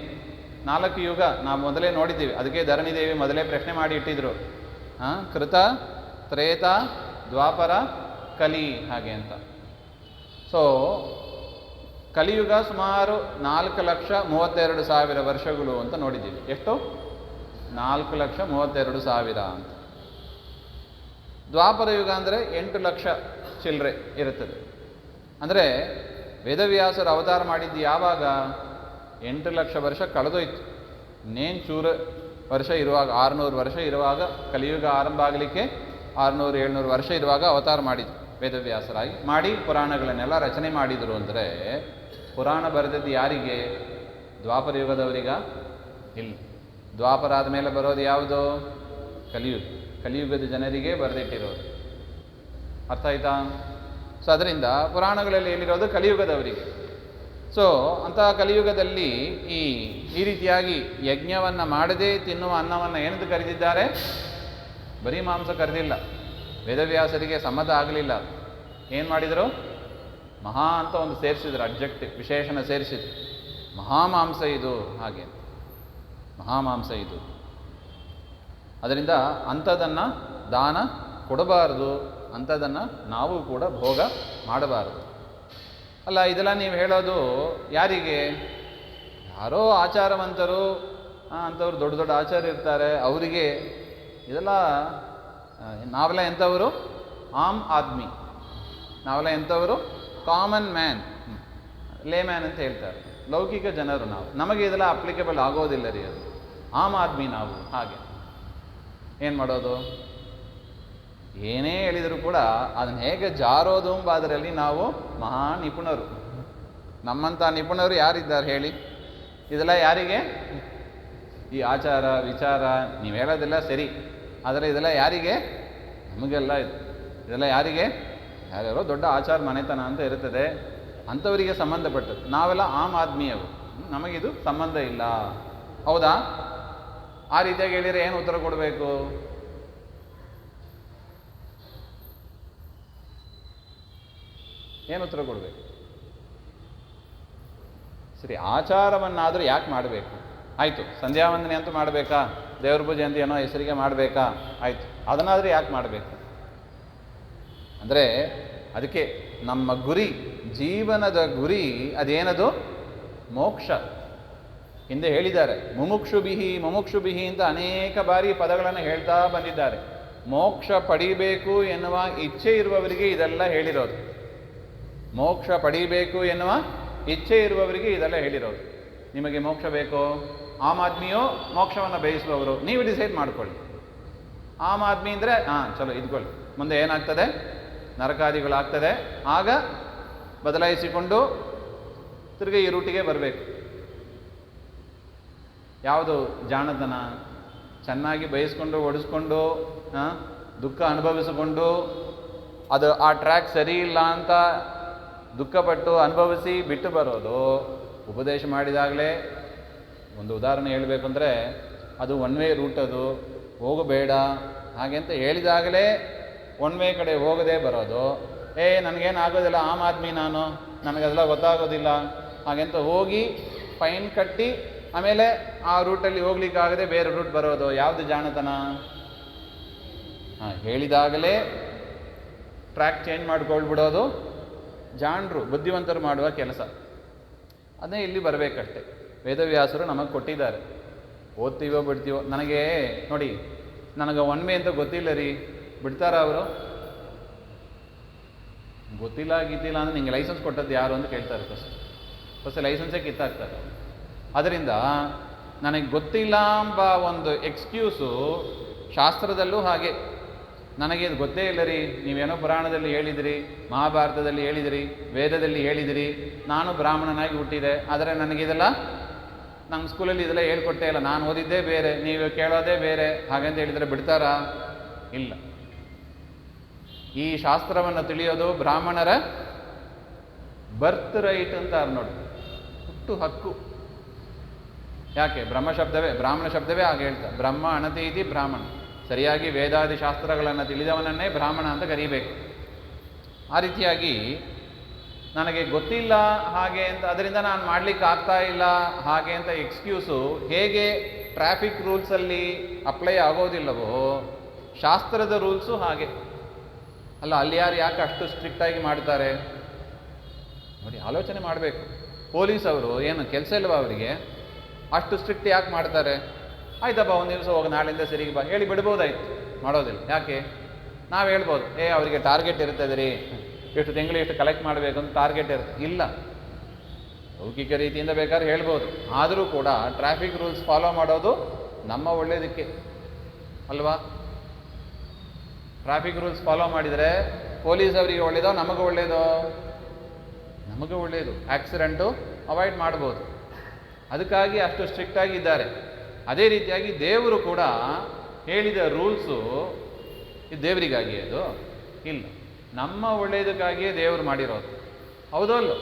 4 ಯುಗ ನಾವು ಮೊದಲೇ ನೋಡಿದ್ದೀವಿ. ಅದಕ್ಕೆ ಧರಣಿದೇವಿ ಮೊದಲೇ ಪ್ರಶ್ನೆ ಮಾಡಿ ಇಟ್ಟಿದ್ರು, ಕೃತ, ತ್ರೇತ, ದ್ವಾಪರ, ಕಲಿ, ಹಾಗೆ ಅಂತ. ಸೊ ಕಲಿಯುಗ ಸುಮಾರು 4,32,000 ವರ್ಷಗಳು ಅಂತ ನೋಡಿದ್ದೀವಿ. ಎಷ್ಟು? 4,32,000 ಅಂತ. ದ್ವಾಪರ ಯುಗ ಅಂದರೆ 8 ಲಕ್ಷ ಚಿಲ್ಲರೆ ಇರುತ್ತದೆ. ಅಂದರೆ ವೇದವ್ಯಾಸರು ಅವತಾರ ಮಾಡಿದ್ದು ಯಾವಾಗ? 8 ಲಕ್ಷ ವರ್ಷ ಕಳೆದೋಯ್ತು. ಇನ್ನೇನು ಚೂರು ವರ್ಷ ಇರುವಾಗ, 600 ವರ್ಷ ಇರುವಾಗ, ಕಲಿಯುಗ ಆರಂಭ ಆಗಲಿಕ್ಕೆ 600-700 ವರ್ಷ ಇರುವಾಗ ಅವತಾರ ಮಾಡಿದ್ರು ವೇದವ್ಯಾಸರಾಗಿ. ಮಾಡಿ ಪುರಾಣಗಳನ್ನೆಲ್ಲ ರಚನೆ ಮಾಡಿದರು. ಅಂದರೆ ಪುರಾಣ ಬರೆದದ್ದು ಯಾರಿಗೆ? ದ್ವಾಪರ ಯುಗದವರಿಗ? ಇಲ್ಲ. ದ್ವಾಪರ ಆದಮೇಲೆ ಬರೋದು ಯಾವುದು? ಕಲಿಯುಗ. ಕಲಿಯುಗದ ಜನರಿಗೆ ಬರೆದಿಟ್ಟಿರೋದು. ಅರ್ಥ ಆಯ್ತಾ? ಸೊ ಅದರಿಂದ ಪುರಾಣಗಳಲ್ಲಿ ಎಲ್ಲಿರೋದು? ಕಲಿಯುಗದವರಿಗೆ. ಸೊ ಅಂತಹ ಕಲಿಯುಗದಲ್ಲಿ ಈ ರೀತಿಯಾಗಿ ಯಜ್ಞವನ್ನು ಮಾಡದೇ ತಿನ್ನುವ ಅನ್ನವನ್ನು ಏನಂತ ಕರೆದಿದ್ದಾರೆ? ಬರೀ ಮಾಂಸ ಕರೆದಿಲ್ಲ. ವೇದವ್ಯಾಸರಿಗೆ ಸಮ್ಮತ ಆಗಲಿಲ್ಲ. ಏನು ಮಾಡಿದರು? ಮಹಾ ಅಂತ ಒಂದು ಸೇರಿಸಿದ್ರು, ಅಬ್ಜೆಕ್ಟಿವ್, ವಿಶೇಷಣ ಸೇರಿಸಿದ್ರು. ಮಹಾಮಾಂಸ ಇದು, ಹಾಗೆ ಮಹಾಮಾಂಸ ಇದು. ಅದರಿಂದ ಅಂಥದನ್ನು ದಾನ ಕೊಡಬಾರದು, ಅಂಥದನ್ನು ನಾವು ಕೂಡ ಭೋಗ ಮಾಡಬಾರದು. ಅಲ್ಲ, ಇದೆಲ್ಲ ನೀವು ಹೇಳೋದು ಯಾರಿಗೆ? ಯಾರೋ ಆಚಾರವಂತರು, ಅಂಥವ್ರು ದೊಡ್ಡ ದೊಡ್ಡ ಆಚಾರ್ಯ ಇರ್ತಾರೆ, ಅವರಿಗೆ ಇದೆಲ್ಲ. ನಾವೆಲ್ಲ ಎಂಥವರು? ಆಮ್ ಆದ್ಮಿ. ನಾವೆಲ್ಲ ಎಂಥವರು? ಕಾಮನ್ ಮ್ಯಾನ್, ಲೇ ಮ್ಯಾನ್ ಅಂತ ಹೇಳ್ತಾರೆ. ಲೌಕಿಕ ಜನರು ನಾವು. ನಮಗೆ ಇದೆಲ್ಲ ಅಪ್ಲಿಕೇಬಲ್ ಆಗೋದಿಲ್ಲ ರೀ, ಅದು ಆಮ್ ಆದ್ಮಿ ನಾವು. ಹಾಗೆ ಏನು ಮಾಡೋದು? ಏನೇ ಹೇಳಿದರೂ ಕೂಡ ಅದನ್ನು ಹೇಗೆ ಜಾರೋದು ಎಂಬುದರಲ್ಲಿ ನಾವು ಮಹಾ ನಿಪುಣರು. ನಮ್ಮಂಥ ನಿಪುಣರು ಯಾರಿದ್ದಾರೆ ಹೇಳಿ? ಇದೆಲ್ಲ ಯಾರಿಗೆ? ಈ ಆಚಾರ ವಿಚಾರ ನೀವು ಹೇಳೋದೆಲ್ಲ ಸರಿ, ಆದರೆ ಇದೆಲ್ಲ ಯಾರಿಗೆ? ನಮಗೆಲ್ಲ ಇದೆಲ್ಲ ಯಾರಿಗೆ? ಯಾರ್ಯಾರೋ ದೊಡ್ಡ ಆಚಾರ ಮನೆತನ ಅಂತ ಇರುತ್ತದೆ, ಅಂಥವರಿಗೆ ಸಂಬಂಧಪಟ್ಟದ್ದು. ನಾವೆಲ್ಲ ಆಮ್ ಆದ್ಮಿಯವರು, ನಮಗಿದು ಸಂಬಂಧ ಇಲ್ಲ. ಹೌದಾ? ಆ ರೀತಿಯಾಗಿ ಹೇಳಿದರೆ ಏನು ಉತ್ತರ ಕೊಡಬೇಕು? ಏನು ಉತ್ತರ ಕೊಡಬೇಕು? ಸರಿ, ಆಚಾರವನ್ನಾದರೂ ಯಾಕೆ ಮಾಡಬೇಕು? ಆಯಿತು, ಸಂಧ್ಯಾ ವಂದನೆ ಅಂತೂ ಮಾಡಬೇಕಾ? ದೇವ್ರ ಪೂಜೆ ಅಂತ ಏನೋ ಹೆಸರಿಗೆ ಮಾಡಬೇಕಾ? ಆಯಿತು, ಅದನ್ನಾದರೂ ಯಾಕೆ ಮಾಡಬೇಕು? ಅಂದರೆ ಅದಕ್ಕೆ ನಮ್ಮ ಗುರಿ, ಜೀವನದ ಗುರಿ ಅದೇನದು? ಮೋಕ್ಷ. ಹಿಂದೆ ಹೇಳಿದ್ದಾರೆ, ಮುಮುಕ್ಷುಬಿಹಿ ಅಂತ ಅನೇಕ ಬಾರಿ ಪದಗಳನ್ನು ಹೇಳ್ತಾ ಬಂದಿದ್ದಾರೆ. ಮೋಕ್ಷ ಪಡಿಬೇಕು ಎನ್ನುವ ಇಚ್ಛೆ ಇರುವವರಿಗೆ ಇದೆಲ್ಲ ಹೇಳಿರೋದು. ಮೋಕ್ಷ ಪಡಿಬೇಕು ಎನ್ನುವ ಇಚ್ಛೆ ಇರುವವರಿಗೆ ಇದೆಲ್ಲ ಹೇಳಿರೋದು. ನಿಮಗೆ ಮೋಕ್ಷ ಬೇಕೋ? ಆಮ್ ಆದ್ಮಿಯೋ ಮೋಕ್ಷವನ್ನು ಬಯಸುವವರು? ನೀವು ಡಿಸೈಡ್ ಮಾಡ್ಕೊಳ್ಳಿ. ಆಮ್ ಆದ್ಮಿ ಅಂದರೆ ಚಲೋ ಇದ್ಕೊಳ್ಳಿ, ಮುಂದೆ ಏನಾಗ್ತದೆ? ನರಕಾದಿಗಳಾಗ್ತದೆ. ಆಗ ಬದಲಾಯಿಸಿಕೊಂಡು ತಿರುಗಿ ಈ ರೂಟಿಗೆ ಬರಬೇಕು. ಯಾವುದು ಜಾಣತನ? ಚೆನ್ನಾಗಿ ಬಯಸ್ಕೊಂಡು ಒಡಿಸ್ಕೊಂಡು ದುಃಖ ಅನುಭವಿಸಿಕೊಂಡು ಅದು ಆ ಟ್ರ್ಯಾಕ್ ಸರಿ ಇಲ್ಲ ಅಂತ ದುಃಖಪಟ್ಟು ಅನುಭವಿಸಿ ಬಿಟ್ಟು ಬರೋದು. ಉಪದೇಶ ಮಾಡಿದಾಗಲೇ ಒಂದು ಉದಾಹರಣೆ ಹೇಳಬೇಕು ಅಂದರೆ, ಅದು ಒನ್ ವೇ ರೂಟ್, ಅದು ಹೋಗಬೇಡ ಹಾಗೆ ಅಂತ ಹೇಳಿದಾಗಲೇ ಒನ್ ವೇ ಕಡೆ ಹೋಗದೆ ಬರೋದು. ನನಗೇನು ಆಗೋದಿಲ್ಲ, ಆಮ್ ಆದ್ಮಿ ನಾನು, ನನಗದೆಲ್ಲ ಗೊತ್ತಾಗೋದಿಲ್ಲ ಹಾಗೆಂತ ಹೋಗಿ ಫೈನ್ ಕಟ್ಟಿ ಆಮೇಲೆ ಆ ರೂಟಲ್ಲಿ ಹೋಗ್ಲಿಕ್ಕಾಗದೆ ಬೇರೆ ರೂಟ್ ಬರೋದು. ಯಾವುದು ಜಾಣತನ? ಹೇಳಿದಾಗಲೇ ಟ್ರ್ಯಾಕ್ ಚೇಂಜ್ ಮಾಡ್ಕೊಳ್ಬಿಡೋದು ಜಾಣರು, ಬುದ್ಧಿವಂತರು ಮಾಡುವ ಕೆಲಸ. ಅದೇ ಇಲ್ಲಿ ಬರಬೇಕಷ್ಟೆ. ವೇದವ್ಯಾಸರು ನಮಗೆ ಕೊಟ್ಟಿದ್ದಾರೆ. ಓದ್ತೀವೋ ಬಿಡ್ತೀವೋ. ನನಗೆ ನೋಡಿ, ನನಗೆ ಒನ್ ವೇ ಅಂತ ಗೊತ್ತಿಲ್ಲ ರೀ, ಬಿಡ್ತಾರ ಅವರು? ಗೊತ್ತಿಲ್ಲ ಅಂದರೆ ನಿಮಗೆ ಲೈಸೆನ್ಸ್ ಕೊಟ್ಟದ್ದು ಯಾರು ಅಂತ ಕೇಳ್ತಾರೆ. ಫಸ್ಟ್ ಲೈಸೆನ್ಸೇ ಕಿತ್ತಾಕ್ತಾರೆ. ಅದರಿಂದ ನನಗೆ ಗೊತ್ತಿಲ್ಲ ಎಂಬ ಒಂದು ಎಕ್ಸ್ಕ್ಯೂಸು ಶಾಸ್ತ್ರದಲ್ಲೂ ಹಾಗೆ. ನನಗೆ ಇದು ಗೊತ್ತೇ ಇಲ್ಲ ರೀ, ನೀವೇನೋ ಪುರಾಣದಲ್ಲಿ ಹೇಳಿದಿರಿ, ಮಹಾಭಾರತದಲ್ಲಿ ಹೇಳಿದಿರಿ, ವೇದದಲ್ಲಿ ಹೇಳಿದಿರಿ, ನಾನು ಬ್ರಾಹ್ಮಣನಾಗಿ ಹುಟ್ಟಿದೆ, ಆದರೆ ನನಗಿದೆಲ್ಲ ನಮ್ಮ ಸ್ಕೂಲಲ್ಲಿ ಇದೆಲ್ಲ ಹೇಳ್ಕೊಟ್ಟೇ ಇಲ್ಲ, ನಾನು ಓದಿದ್ದೇ ಬೇರೆ, ನೀವು ಕೇಳೋದೇ ಬೇರೆ, ಹಾಗಂತ ಹೇಳಿದರೆ ಬಿಡ್ತಾರಾ? ಇಲ್ಲ. ಈ ಶಾಸ್ತ್ರವನ್ನು ತಿಳಿಯೋದು ಬ್ರಾಹ್ಮಣರ ಬರ್ತ್ ರೈಟ್ ಅಂತ ನೋಡಿ, ಹುಟ್ಟು ಹಕ್ಕು. ಯಾಕೆ? ಬ್ರಾಹ್ಮಣ ಶಬ್ದವೇ ಹಾಗೆ ಹೇಳ್ತಾರೆ, ಬ್ರಹ್ಮ ಅಣತಿ ಇತಿ ಬ್ರಾಹ್ಮಣ. ಸರಿಯಾಗಿ ವೇದಾದಿ ಶಾಸ್ತ್ರಗಳನ್ನು ತಿಳಿದವನನ್ನೇ ಬ್ರಾಹ್ಮಣ ಅಂತ ಕರೀಬೇಕು. ಆ ರೀತಿಯಾಗಿ ನನಗೆ ಗೊತ್ತಿಲ್ಲ ಹಾಗೆ ಅಂತ, ಅದರಿಂದ ನಾನು ಮಾಡಲಿಕ್ಕೆ ಆಗ್ತಾ ಇಲ್ಲ ಹಾಗೆ ಅಂತ ಎಕ್ಸ್ಕ್ಯೂಸು ಹೇಗೆ ಟ್ರಾಫಿಕ್ ರೂಲ್ಸಲ್ಲಿ ಅಪ್ಲೈ ಆಗೋದಿಲ್ಲವೋ, ಶಾಸ್ತ್ರದ ರೂಲ್ಸು ಹಾಗೆ ಅಲ್ಲ. ಅಲ್ಲಿ ಯಾಕೆ ಅಷ್ಟು ಸ್ಟ್ರಿಕ್ಟಾಗಿ ಮಾಡ್ತಾರೆ ನೋಡಿ, ಆಲೋಚನೆ ಮಾಡಬೇಕು. ಪೊಲೀಸವರು ಏನು ಕೆಲಸ ಇಲ್ವಾ ಅವರಿಗೆ? ಅಷ್ಟು ಸ್ಟ್ರಿಕ್ಟ್ ಯಾಕೆ ಮಾಡ್ತಾರೆ? ಆಯ್ತಪ್ಪ, ಒಂದು ದಿವಸ ಹೋಗಿ ನಾಳಿಂದ ಸರಿಗೆ ಬಾ ಹೇಳಿ ಬಿಡ್ಬೋದಾಯ್ತು, ಮಾಡೋದಿಲ್ಲ. ಯಾಕೆ? ನಾವು ಹೇಳ್ಬೋದು, ಅವರಿಗೆ ಟಾರ್ಗೆಟ್ ಇರ್ತದೆ ರೀ, ಎಷ್ಟು ತಿಂಗಳು ಎಷ್ಟು ಕಲೆಕ್ಟ್ ಮಾಡಬೇಕು ಅಂತ ಟಾರ್ಗೆಟ್ ಇರುತ್ತೆ. ಇಲ್ಲ, ಲೌಕಿಕ ರೀತಿಯಿಂದ ಬೇಕಾದ್ರೆ ಹೇಳ್ಬೋದು. ಆದರೂ ಕೂಡ ಟ್ರಾಫಿಕ್ ರೂಲ್ಸ್ ಫಾಲೋ ಮಾಡೋದು ನಮ್ಮ ಒಳ್ಳೆಯದಕ್ಕೆ ಅಲ್ವಾ? ಟ್ರಾಫಿಕ್ ರೂಲ್ಸ್ ಫಾಲೋ ಮಾಡಿದರೆ ಪೊಲೀಸ್ ಅವರಿಗೆ ಒಳ್ಳೆಯದೋ ನಮಗೆ ಒಳ್ಳೆಯದೋ? ನಮಗೆ ಒಳ್ಳೆಯದು. ಆಕ್ಸಿಡೆಂಟು ಅವಾಯ್ಡ್ ಮಾಡ್ಬೋದು. ಅದಕ್ಕಾಗಿ ಅಷ್ಟು ಸ್ಟ್ರಿಕ್ಟಾಗಿ ಇದ್ದಾರೆ. ಅದೇ ರೀತಿಯಾಗಿ ದೇವರು ಕೂಡ ಹೇಳಿದ ರೂಲ್ಸು ಇದು ದೇವರಿಗಾಗಿ ಅದು ಇಲ್ಲ, ನಮ್ಮ ಒಳ್ಳೆಯದಕ್ಕಾಗಿಯೇ ದೇವರು ಮಾಡಿರೋದು. ಹೌದೋ ಅಲ್ಲೋ?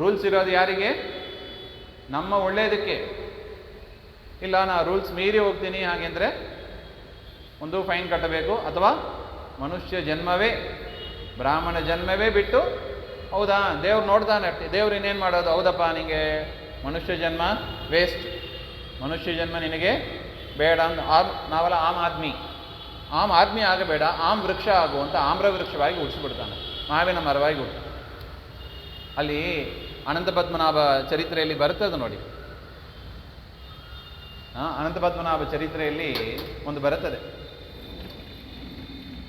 ರೂಲ್ಸ್ ಇರೋದು ಯಾರಿಗೆ? ನಮ್ಮ ಒಳ್ಳೆಯದಕ್ಕೆ. ಇಲ್ಲ, ನಾ ರೂಲ್ಸ್ ಮೀರಿ ಹೋಗ್ತೀನಿ ಹಾಗೆಂದರೆ ಒಂದು ಫೈನ್ ಕಟ್ಟಬೇಕು, ಅಥವಾ ಮನುಷ್ಯ ಜನ್ಮವೇ, ಬ್ರಾಹ್ಮಣ ಜನ್ಮವೇ ಬಿಟ್ಟು, ಹೌದಾ ದೇವ್ರು ನೋಡ್ತಾನೆ, ದೇವ್ರು ಇನ್ನೇನು ಮಾಡೋದು? ಹೌದಪ್ಪ, ನಿನಗೆ ಮನುಷ್ಯ ಜನ್ಮ ವೇಸ್ಟ್, ಮನುಷ್ಯ ಜನ್ಮ ನಿನಗೆ ಬೇಡ ಅಂತ ನಾವೆಲ್ಲ ಆಮ್ ಆದ್ಮಿ ಆಗಬೇಡ, ಆಮ್ ವೃಕ್ಷ ಆಗುವಂತ ಆಮ್ರ ವೃಕ್ಷವಾಗಿ ಹುಟ್ಟಿಸ್ಬಿಡ್ತಾನೆ, ಮಾವಿನ ಮರವಾಗಿ ಹುಟ್ಟು. ಅಲ್ಲಿ ಅನಂತ ಪದ್ಮನಾಭ ಚರಿತ್ರೆಯಲ್ಲಿ ಬರ್ತದೆ ನೋಡಿ. ಅನಂತ ಪದ್ಮನಾಭ ಚರಿತ್ರೆಯಲ್ಲಿ ಒಂದು ಬರುತ್ತದೆ,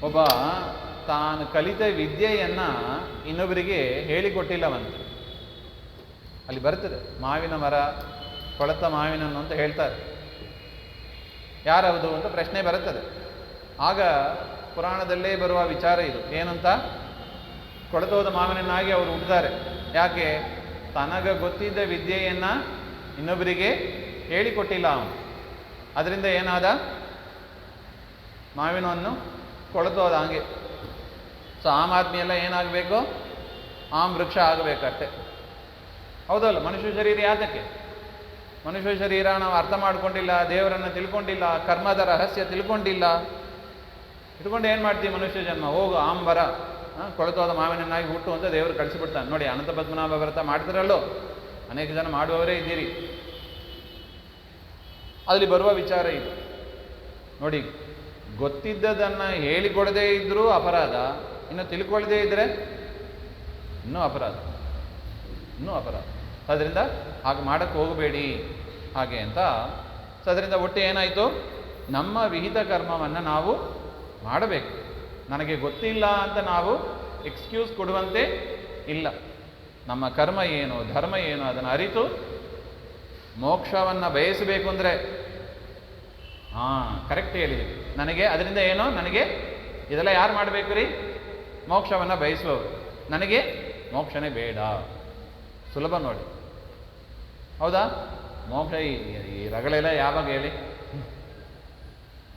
ಒಬ್ಬ ತಾನು ಕಲಿತ ವಿದ್ಯೆಯನ್ನು ಇನ್ನೊಬ್ಬರಿಗೆ ಹೇಳಿಕೊಟ್ಟಿಲ್ಲವಂತೆ. ಅಲ್ಲಿ ಬರ್ತದೆ, ಮಾವಿನ ಮರ ಕೊಳತ ಮಾವಿನನ್ನು ಅಂತ ಹೇಳ್ತಾರೆ. ಯಾರವುದು ಅಂತ ಪ್ರಶ್ನೆ ಬರುತ್ತದೆ. ಆಗ ಪುರಾಣದಲ್ಲೇ ಬರುವ ವಿಚಾರ ಇದು ಏನಂತ, ಕೊಳತೋದ ಮಾವಿನನ್ನಾಗಿ ಅವರು ಹುಟ್ಟಿದ್ದಾರೆ. ಯಾಕೆ? ತನಗ ಗೊತ್ತಿದ್ದ ವಿದ್ಯೆಯನ್ನು ಇನ್ನೊಬ್ಬರಿಗೆ ಹೇಳಿಕೊಟ್ಟಿಲ್ಲ ಅವನು. ಅದರಿಂದ ಏನಾದ? ಮಾವಿನವನ್ನು ಕೊಳತೋದ ಹಂಗೆ. ಸೊ ಆಮ್ ಆದ್ಮಿ ಎಲ್ಲ ಏನಾಗಬೇಕು? ಆಮ್ ವೃಕ್ಷ ಆಗಬೇಕಷ್ಟೆ. ಹೌದಲ್ಲ? ಮನುಷ್ಯ ಶರೀರ ಯಾತಕ್ಕೆ? ಮನುಷ್ಯ ಶರೀರ ನಾವು ಅರ್ಥ ಮಾಡ್ಕೊಂಡಿಲ್ಲ, ದೇವರನ್ನು ತಿಳ್ಕೊಂಡಿಲ್ಲ, ಕರ್ಮದ ರಹಸ್ಯ ತಿಳ್ಕೊಂಡಿಲ್ಲ. ಇಟ್ಕೊಂಡು ಏನು ಮಾಡ್ತೀವಿ? ಮನುಷ್ಯ ಜನ್ಮ ಹೋಗು, ಆಮ್ ಬರ, ಕೊಳತೋದ ಮಾವಿನನ್ನಾಗಿ ಹುಟ್ಟು ಅಂತ ದೇವರು ಕಳಿಸಿಬಿಡ್ತಾನೆ. ನೋಡಿ, ಅನಂತ ಪದ್ಮನಾಭ ವ್ರತ ಮಾಡ್ತಿರಲ್ಲೋ, ಅನೇಕ ಜನ ಮಾಡುವವರೇ ಇದ್ದೀರಿ. ಅಲ್ಲಿ ಬರುವ ವಿಚಾರ ಇದು ನೋಡಿ. ಗೊತ್ತಿದ್ದದನ್ನು ಹೇಳಿಕೊಡದೇ ಇದ್ದರೂ ಅಪರಾಧ, ಇನ್ನು ತಿಳ್ಕೊಳ್ಳದೇ ಇದ್ದರೆ ಇನ್ನೂ ಅಪರಾಧ. ಅದರಿಂದ ಹಾಗೆ ಮಾಡೋಕ್ಕೆ ಹೋಗಬೇಡಿ ಹಾಗೆ ಅಂತ. ಸೊ ಅದರಿಂದ ಒಟ್ಟು ಏನಾಯಿತು? ನಮ್ಮ ವಿಹಿತ ಕರ್ಮವನ್ನು ನಾವು ಮಾಡಬೇಕು. ನನಗೆ ಗೊತ್ತಿಲ್ಲ ಅಂತ ನಾವು ಎಕ್ಸ್ಕ್ಯೂಸ್ ಕೊಡುವಂತೆ ಇಲ್ಲ. ನಮ್ಮ ಕರ್ಮ ಏನು, ಧರ್ಮ ಏನು ಅದನ್ನು ಅರಿತು ಮೋಕ್ಷವನ್ನು ಬಯಸಬೇಕು ಅಂದರೆ ಕರೆಕ್ಟ್ ಹೇಳಿದೆ. ನನಗೆ ಅದರಿಂದ ಏನೋ, ನನಗೆ ಇದೆಲ್ಲ ಯಾರು ಮಾಡಬೇಕು ರೀ? ಮೋಕ್ಷವನ್ನು ಬಯಸುವವರು. ನನಗೆ ಮೋಕ್ಷನೇ ಬೇಡ. ಸುಲಭ ನೋಡಿ, ಹೌದಾ? ಮೋಕ್ಷ ಈ ರಗಳೆಲ್ಲ ಯಾವಾಗ ಹೇಳಿ?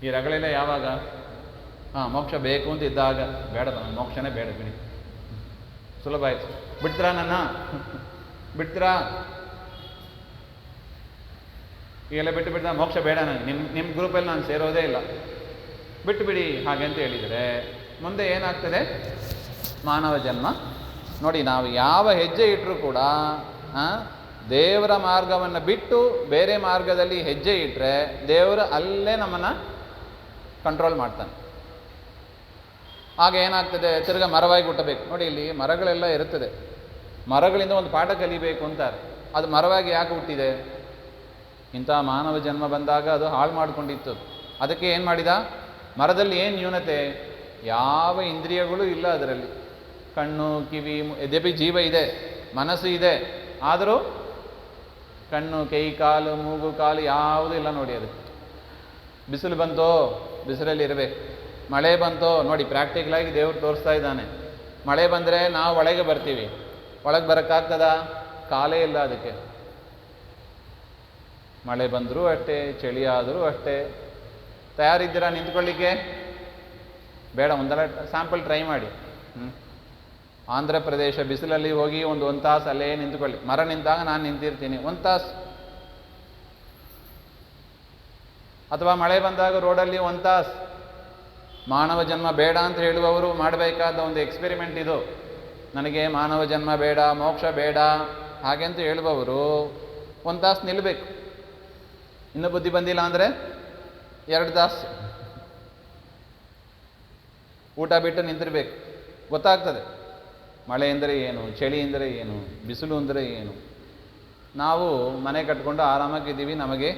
ಈ ರಗಳೆಲ್ಲ ಯಾವಾಗ? ಮೋಕ್ಷ ಬೇಕು ಅಂತ ಇದ್ದಾಗ ಬೇಡ, ಮೋಕ್ಷನೇ ಬೇಡ ಬಿಡಿ, ಸುಲಭ ಆಯ್ತು. ಬಿಡ್ತೀರಾ? ಬಿಡ್ತೀರಾ? ಈಗೆಲ್ಲ ಬಿಟ್ಟು ಮೋಕ್ಷ ಬೇಡ ನನಗೆ, ನಿಮ್ಮ ಗ್ರೂಪಲ್ಲಿ ನಾನು ಸೇರೋದೇ ಇಲ್ಲ, ಬಿಟ್ಟು ಬಿಡಿ ಹಾಗೆ ಅಂತ ಹೇಳಿದರೆ ಮುಂದೆ ಏನಾಗ್ತದೆ? ಮಾನವ ಜನ್ಮ ನೋಡಿ, ನಾವು ಯಾವ ಹೆಜ್ಜೆ ಇಟ್ಟರೂ ಕೂಡ ದೇವರ ಮಾರ್ಗವನ್ನು ಬಿಟ್ಟು ಬೇರೆ ಮಾರ್ಗದಲ್ಲಿ ಹೆಜ್ಜೆ ಇಟ್ಟರೆ ದೇವರು ಅಲ್ಲೇ ನಮ್ಮನ್ನು ಕಂಟ್ರೋಲ್ ಮಾಡ್ತಾನೆ. ಆಗ ಏನಾಗ್ತದೆ? ತಿರ್ಗಾ ಮರವಾಗಿ ಹುಟ್ಟಬೇಕು. ನೋಡಿ, ಇಲ್ಲಿ ಮರಗಳೆಲ್ಲ ಇರುತ್ತದೆ, ಮರಗಳಿಂದ ಒಂದು ಪಾಠ ಕಲಿಬೇಕು ಅಂತಾರೆ. ಅದು ಮರವಾಗಿ ಯಾಕೆ ಹುಟ್ಟಿದೆ? ಇಂಥ ಮಾನವ ಜನ್ಮ ಬಂದಾಗ ಅದು ಹಾಳು ಮಾಡಿಕೊಂಡಿತ್ತು. ಅದಕ್ಕೆ ಏನು ಮಾಡಿದ? ಮರದಲ್ಲಿ ಏನು ನ್ಯೂನತೆ? ಯಾವ ಇಂದ್ರಿಯಗಳು ಇಲ್ಲ ಅದರಲ್ಲಿ. ಕಣ್ಣು, ಕಿವಿ, ಯದ್ಯಪಿ ಜೀವ ಇದೆ, ಮನಸ್ಸು ಇದೆ, ಆದರೂ ಕಣ್ಣು, ಕೈ, ಕಾಲು, ಮೂಗು, ಕಾಲು ಯಾವುದೂ ಇಲ್ಲ ನೋಡಿ. ಅದಕ್ಕೆ ಬಿಸಿಲು ಬಂತೋ ಬಿಸಿಲಲ್ಲಿ ಇರಬೇಕು, ಮಳೆ ಬಂತೋ ನೋಡಿ, ಪ್ರಾಕ್ಟಿಕಲಾಗಿ ದೇವ್ರು ತೋರಿಸ್ತಾ ಇದ್ದಾನೆ. ಮಳೆ ಬಂದರೆ ನಾವು ಒಳಗೆ ಬರ್ತೀವಿ, ಒಳಗೆ ಬರೋಕ್ಕಾಗ್ತದಾ? ಕಾಲೇ ಇಲ್ಲ ಅದಕ್ಕೆ. ಮಳೆ ಬಂದರೂ ಅಷ್ಟೇ, ಚಳಿ ಆದರೂ ಅಷ್ಟೇ. ತಯಾರಿದ್ದೀರಾ ನಿಂತ್ಕೊಳ್ಳಿಕ್ಕೆ? ಬೇಡ, ಒಂದೆಲ್ಲ ಸ್ಯಾಂಪಲ್ ಟ್ರೈ ಮಾಡಿ. ಆಂಧ್ರ ಪ್ರದೇಶ ಬಿಸಿಲಲ್ಲಿ ಹೋಗಿ ಒಂದು ತಾಸು ಅಲ್ಲೇ ನಿಂತ್ಕೊಳ್ಳಿ. ಮರ ನಿಂತಾಗ ನಾನು ನಿಂತಿರ್ತೀನಿ 1 ತಾಸು. ಅಥವಾ ಮಳೆ ಬಂದಾಗ ರೋಡಲ್ಲಿ 1 ತಾಸು. ಮಾನವ ಜನ್ಮ ಬೇಡ ಅಂತ ಹೇಳುವವರು ಮಾಡಬೇಕಾದ ಒಂದು ಎಕ್ಸ್ಪೆರಿಮೆಂಟ್ ಇದು. ನನಗೆ ಮಾನವ ಜನ್ಮ ಬೇಡ, ಮೋಕ್ಷ ಬೇಡ ಹಾಗೆಂತ ಹೇಳುವವರು 1 ತಾಸು ನಿಲ್ಲಬೇಕು. ಇನ್ನೂ ಬುದ್ಧಿ ಬಂದಿಲ್ಲ ಅಂದರೆ 2 ತಾಸು ಊಟ ಬಿಟ್ಟು ನಿಂತಿರ್ಬೇಕು. ಗೊತ್ತಾಗ್ತದೆ ಮಳೆ ಎಂದರೆ ಏನು, ಚಳಿ ಎಂದರೆ ಏನು, ಬಿಸಿಲು ಅಂದರೆ ಏನು. ನಾವು ಮನೆ ಕಟ್ಕೊಂಡು ಆರಾಮಾಗಿದ್ದೀವಿ, ನಮಗೆ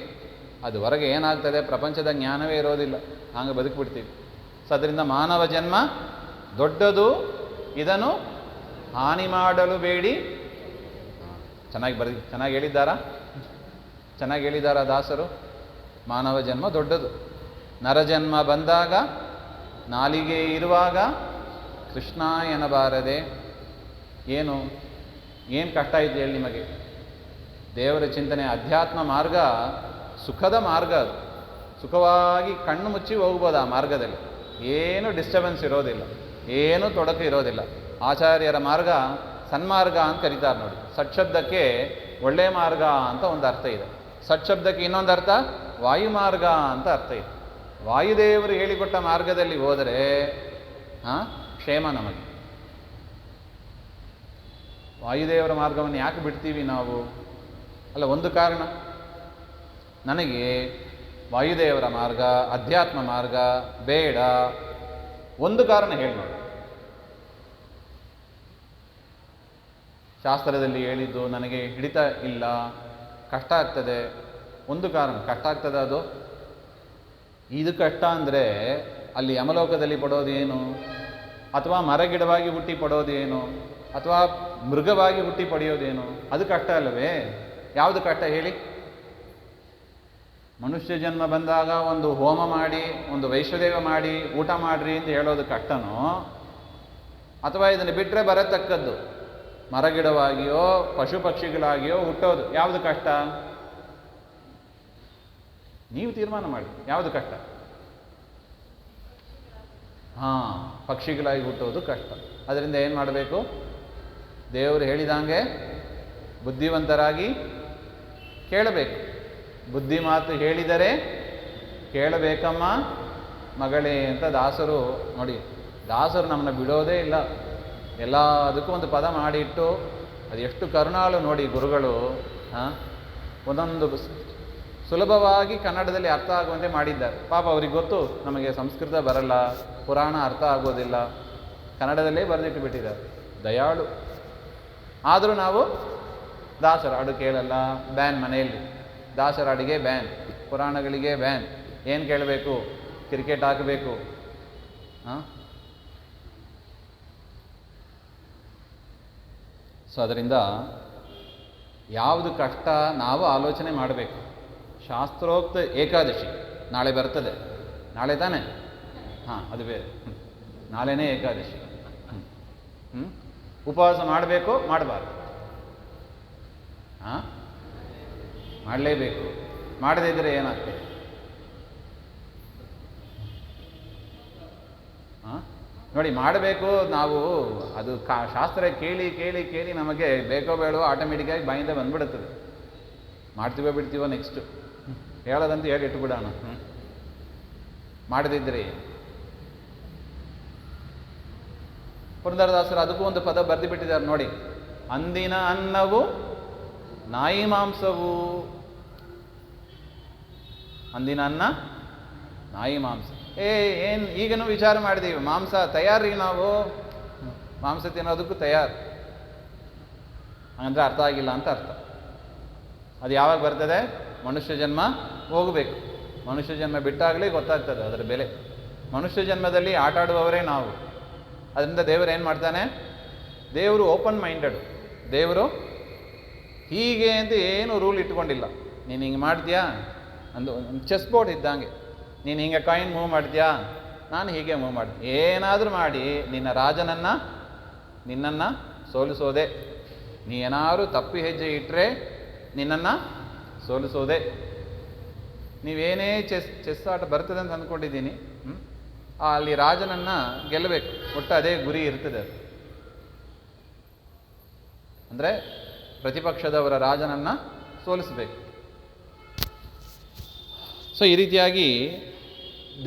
ಅದುವರೆಗೆ ಏನಾಗ್ತದೆ ಪ್ರಪಂಚದ ಜ್ಞಾನವೇ ಇರೋದಿಲ್ಲ, ಹಾಗೆ ಬದುಕಿಬಿಡ್ತೀವಿ. ಸೊ ಅದರಿಂದ ಮಾನವ ಜನ್ಮ ದೊಡ್ಡದು, ಇದನ್ನು ಹಾನಿ ಮಾಡಲು ಬೇಡಿ. ಚೆನ್ನಾಗಿ ಹೇಳಿದ್ದಾರಾ? ಚೆನ್ನಾಗಿ ಹೇಳಿದ್ದಾರಾ ದಾಸರು? ಮಾನವ ಜನ್ಮ ದೊಡ್ಡದು. ನರಜನ್ಮ ಬಂದಾಗ, ನಾಲಿಗೆ ಇರುವಾಗ ಕೃಷ್ಣ ಎನ್ನಬಾರದೆ. ಏನು ಕಷ್ಟ ಇದೆ ಹೇಳಿ ನಿಮಗೆ? ದೇವರ ಚಿಂತನೆ, ಅಧ್ಯಾತ್ಮ ಮಾರ್ಗ ಸುಖದ ಮಾರ್ಗ. ಅದು ಸುಖವಾಗಿ ಕಣ್ಣು ಮುಚ್ಚಿ ಹೋಗ್ಬೋದು ಆ ಮಾರ್ಗದಲ್ಲಿ. ಏನೂ ಡಿಸ್ಟರ್ಬೆನ್ಸ್ ಇರೋದಿಲ್ಲ, ಏನೂ ತೊಡಕು ಇರೋದಿಲ್ಲ. ಆಚಾರ್ಯರ ಮಾರ್ಗ ಸನ್ಮಾರ್ಗ ಅಂತ ಕರೀತಾರೆ ನೋಡಿ. ಸತ್ಶಬ್ದಕ್ಕೆ ಒಳ್ಳೆಯ ಮಾರ್ಗ ಅಂತ ಒಂದು ಅರ್ಥ ಇದೆ. ಸತ್ಶಬ್ದಕ್ಕೆ ಇನ್ನೊಂದು ಅರ್ಥ ವಾಯುಮಾರ್ಗ ಅಂತ ಅರ್ಥ ಇದೆ. ವಾಯುದೇವರು ಹೇಳಿಕೊಟ್ಟ ಮಾರ್ಗದಲ್ಲಿ ಹೋದರೆ ಕ್ಷೇಮ ನಮಗೆ. ವಾಯುದೇವರ ಮಾರ್ಗವನ್ನು ಯಾಕೆ ಬಿಡ್ತೀವಿ ನಾವು? ಅಲ್ಲ, ಒಂದು ಕಾರಣ, ನನಗೆ ವಾಯುದೇವರ ಮಾರ್ಗ, ಅಧ್ಯಾತ್ಮ ಮಾರ್ಗ ಬೇಡ. ಒಂದು ಕಾರಣ ಹೇಳಿ ನೋಡಿ. ಶಾಸ್ತ್ರದಲ್ಲಿ ಹೇಳಿದ್ದು ನನಗೆ ಹಿಡಿತ ಇಲ್ಲ, ಕಷ್ಟ ಆಗ್ತದೆ. ಒಂದು ಕಾರಣ, ಕಷ್ಟ ಆಗ್ತದೆ. ಅದು ಇದು ಕಷ್ಟ ಅಂದರೆ ಅಲ್ಲಿ ಯಮಲೋಕದಲ್ಲಿ ಪಡೋದೇನು, ಅಥವಾ ಮರಗಿಡವಾಗಿ ಹುಟ್ಟಿ ಪಡೋದೇನು, ಅಥವಾ ಮೃಗವಾಗಿ ಹುಟ್ಟಿ ಪಡೆಯೋದೇನು? ಅದು ಕಷ್ಟ ಅಲ್ಲವೇ? ಯಾವುದು ಕಷ್ಟ ಹೇಳಿ? ಮನುಷ್ಯ ಜನ್ಮ ಬಂದಾಗ ಒಂದು ಹೋಮ ಮಾಡಿ, ಒಂದು ವೈಶ್ವದೇವ ಮಾಡಿ ಊಟ ಮಾಡ್ರಿ ಅಂತ ಹೇಳೋದು ಕಷ್ಟನೋ, ಅಥವಾ ಇದನ್ನು ಬಿಟ್ಟರೆ ಬರತಕ್ಕದ್ದು ಮರಗಿಡವಾಗಿಯೋ ಪಶು ಪಕ್ಷಿಗಳಾಗಿಯೋ ಹುಟ್ಟೋದು ಯಾವುದು ಕಷ್ಟ? ನೀವು ತೀರ್ಮಾನ ಮಾಡಿ, ಯಾವುದು ಕಷ್ಟ? ಪಕ್ಷಿಗಳಾಗಿ ಹುಟ್ಟೋದು ಕಷ್ಟ. ಅದರಿಂದ ಏನು ಮಾಡಬೇಕು? ದೇವರು ಹೇಳಿದಂಗೆ ಬುದ್ಧಿವಂತರಾಗಿ ಕೇಳಬೇಕು. ಬುದ್ಧಿ ಮಾತು ಹೇಳಿದರೆ ಕೇಳಬೇಕಮ್ಮ ಮಗಳೇ ಅಂತ ದಾಸರು ನೋಡಿ. ದಾಸರು ನಮ್ಮನ್ನು ಬಿಡೋದೇ ಇಲ್ಲ. ಎಲ್ಲದಕ್ಕೂ ಒಂದು ಪದ ಮಾಡಿಟ್ಟು, ಅದು ಎಷ್ಟು ಕರುಣಾಳು ನೋಡಿ ಗುರುಗಳು. ಒಂದೊಂದು ಸುಲಭವಾಗಿ ಕನ್ನಡದಲ್ಲಿ ಅರ್ಥ ಆಗುವಂತೆ ಮಾಡಿದ್ದಾರೆ. ಪಾಪ ಅವ್ರಿಗೆ ಗೊತ್ತು ನಮಗೆ ಸಂಸ್ಕೃತ ಬರಲ್ಲ, ಪುರಾಣ ಅರ್ಥ ಆಗೋದಿಲ್ಲ, ಕನ್ನಡದಲ್ಲೇ ಬರೆದಿಟ್ಟು ಬಿಟ್ಟಿದ್ದಾರೆ. ದಯಾಳು. ಆದರೂ ನಾವು ದಾಸರ ಹಾಡು ಕೇಳಲ್ಲ, ಬ್ಯಾನ್ ಮನೆಯಲ್ಲಿ. ದಾಸರ ಹಾಡಿಗೆ ಬ್ಯಾನ್, ಪುರಾಣಗಳಿಗೆ ಬ್ಯಾನ್. ಏನು ಕೇಳಬೇಕು? ಕ್ರಿಕೆಟ್ ಹಾಕಬೇಕು. ಸೊ ಅದರಿಂದ ಯಾವುದು ಕಷ್ಟ ನಾವು ಆಲೋಚನೆ ಮಾಡಬೇಕು. ಶಾಸ್ತ್ರೋಕ್ತ ಏಕಾದಶಿ ನಾಳೆ ಬರ್ತದೆ. ನಾಳೆ ತಾನೇ? ಅದು ಬೇರೆ, ನಾಳೆನೇ ಏಕಾದಶಿ. ಉಪವಾಸ ಮಾಡಬೇಕು, ಮಾಡಬಾರ್ದು? ಮಾಡಲೇಬೇಕು. ಮಾಡದೇ ಇದ್ದರೆ ಏನಾಗ್ತದೆ? ನೋಡಿ, ಮಾಡಬೇಕು ನಾವು. ಅದು ಶಾಸ್ತ್ರ ಕೇಳಿ ಕೇಳಿ ಕೇಳಿ ನಮಗೆ ಬೇಕೋ ಬೇಡವೋ ಆಟೋಮೆಟಿಕ್ಕಾಗಿ ಬಾಯಿಂದ ಬಂದ್ಬಿಡುತ್ತದೆ. ಮಾಡ್ತೀವೋ ಬಿಡ್ತೀವೋ ನೆಕ್ಸ್ಟು ಹೇಳೋದಂತ ಹೇಳಿ ಇಟ್ಬಿಡೋಣ. ಮಾಡದಿದ್ದರೆ ಪುರಂದರದಾಸರು ಅದಕ್ಕೂ ಒಂದು ಪದ ಬರೆದು ಬಿಟ್ಟಿದ್ದಾರೆ ನೋಡಿ. ಅಂದಿನ ಅನ್ನವು ನಾಯಿ ಮಾಂಸವು. ಅಂದಿನ ಅನ್ನ ನಾಯಿ ಮಾಂಸ. ಏನು ಈಗನೂ ವಿಚಾರ ಮಾಡಿದೀವಿ, ಮಾಂಸ ತಯಾರಿ, ನಾವು ಮಾಂಸ ತಿನ್ನೋದಕ್ಕೂ ತಯಾರು. ಹಾಗಂದ್ರೆ ಅರ್ಥ ಆಗಿಲ್ಲ ಅಂತ ಅರ್ಥ. ಅದು ಯಾವಾಗ ಬರ್ತದೆ? ಮನುಷ್ಯ ಜನ್ಮ ಹೋಗಬೇಕು. ಮನುಷ್ಯ ಜನ್ಮ ಬಿಟ್ಟಾಗಲೇ ಗೊತ್ತಾಗ್ತದೆ ಅದರ ಬೆಲೆ. ಮನುಷ್ಯ ಜನ್ಮದಲ್ಲಿ ಆಟ ಆಡುವವರೇ ನಾವು. ಅದರಿಂದ ದೇವರು ಏನು ಮಾಡ್ತಾನೆ? ದೇವರು ಓಪನ್ ಮೈಂಡೆಡ್. ದೇವರು ಹೀಗೆ ಅಂತ ಏನು ರೂಲ್ ಇಟ್ಕೊಂಡಿಲ್ಲ. ನೀನು ಹಿಂಗೆ ಮಾಡ್ತೀಯಾ ಅಂದು ಚೆಸ್ ಬೋರ್ಡ್ ಇದ್ದಂಗೆ. ನೀನು ಹಿಂಗೆ ಕಾಯಿನ್ ಮೂವ್ ಮಾಡ್ತೀಯಾ, ನಾನು ಹೀಗೆ ಮೂವ್ ಮಾಡಿ, ಏನಾದರೂ ಮಾಡಿ ನಿನ್ನನ್ನು ಸೋಲಿಸೋದೆ. ನೀ ಏನಾದ್ರು ತಪ್ಪಿ ಹೆಜ್ಜೆ ಇಟ್ಟರೆ ನಿನ್ನನ್ನು ಸೋಲಿಸೋದೆ. ನೀವೇನೇ ಚೆಸ್ ಆಟ ಬರ್ತದೆ ಅಂತ ಅಂದ್ಕೊಂಡಿದ್ದೀನಿ, ಅಲ್ಲಿ ರಾಜನನ್ನು ಗೆಲ್ಲಬೇಕು, ಒಟ್ಟು ಅದೇ ಗುರಿ ಇರ್ತದೆ. ಅದು ಅಂದರೆ ಪ್ರತಿಪಕ್ಷದವರ ರಾಜನನ್ನು ಸೋಲಿಸಬೇಕು. ಸೊ ಈ ರೀತಿಯಾಗಿ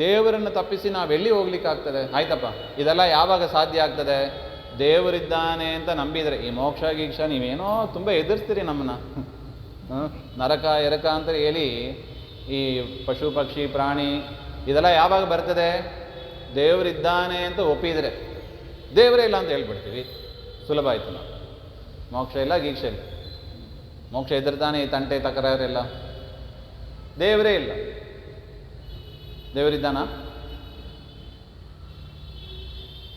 ದೇವರನ್ನು ತಪ್ಪಿಸಿ ನಾವೆಲ್ಲಿ ಹೋಗ್ಲಿಕ್ಕಾಗ್ತದೆ? ಆಯ್ತಪ್ಪ, ಇದೆಲ್ಲ ಯಾವಾಗ ಸಾಧ್ಯ ಆಗ್ತದೆ? ದೇವರಿದ್ದಾನೆ ಅಂತ ನಂಬಿದರೆ. ಈ ಮೋಕ್ಷ ಗೀಕ್ಷ ನೀವೇನೋ ತುಂಬ ಎದುರಿಸ್ತೀರಿ ನಮ್ಮನ್ನು, ನರಕ ಎರಕ ಅಂತ ಹೇಳಿ ಈ ಪಶು ಪಕ್ಷಿ ಪ್ರಾಣಿ ಇದೆಲ್ಲ ಯಾವಾಗ ಬರ್ತದೆ? ದೇವರಿದ್ದಾನೆ ಅಂತ ಒಪ್ಪಿದರೆ. ದೇವರೇ ಇಲ್ಲ ಅಂತ ಹೇಳ್ಬಿಡ್ತೀವಿ, ಸುಲಭ ಆಯಿತು. ನಾವು ಮೋಕ್ಷ ಇಲ್ಲ ಗೀಕ್ಷ ಇಲ್ಲ, ಮೋಕ್ಷ ಎದುರ್ತಾನೆ ಈ ತಂಟೆ ತಕರಾರೆಲ್ಲ. ದೇವರೇ ಇಲ್ಲ. ದೇವರಿದ್ದಾನ?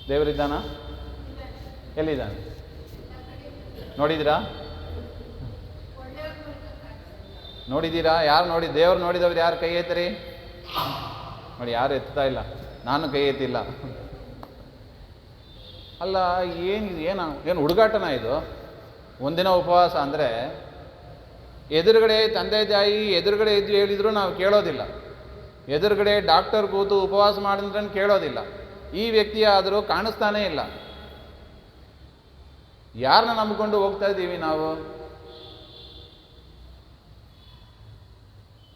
ದೇವರಿದ್ದಾನ? ಎಲ್ಲಿದ್ದಾನೆ? ನೋಡಿದ್ದೀರಾ? ನೋಡಿದ್ದೀರಾ? ಯಾರು ನೋಡಿ? ದೇವ್ರು ನೋಡಿದವ್ರು ಯಾರು ಕೈ ಎತ್ತರಿ? ನೋಡಿ, ಯಾರು ಎತ್ತಾ ಇಲ್ಲ, ನಾನು ಕೈ ಎತ್ತಿಲ್ಲ. ಅಲ್ಲ, ಏನು ಹುಡುಗಾಟನ ಇದು? ಒಂದಿನ ಉಪವಾಸ ಅಂದರೆ ಎದುರುಗಡೆ ತಂದೆ ತಾಯಿ ಎದುರುಗಡೆ ಇದ್ದು ಹೇಳಿದ್ರು ನಾವು ಕೇಳೋದಿಲ್ಲ, ಎದುರುಗಡೆ ಡಾಕ್ಟರ್ ಕೂತು ಉಪವಾಸ ಮಾಡಿದ್ರೆ ಕೇಳೋದಿಲ್ಲ. ಈ ವ್ಯಕ್ತಿ ಆದರೂ ಕಾಣಿಸ್ತಾನೇ ಇಲ್ಲ. ಯಾರನ್ನ ನಂಬಿಕೊಂಡು ಹೋಗ್ತಾ ಇದ್ದೀವಿ ನಾವು?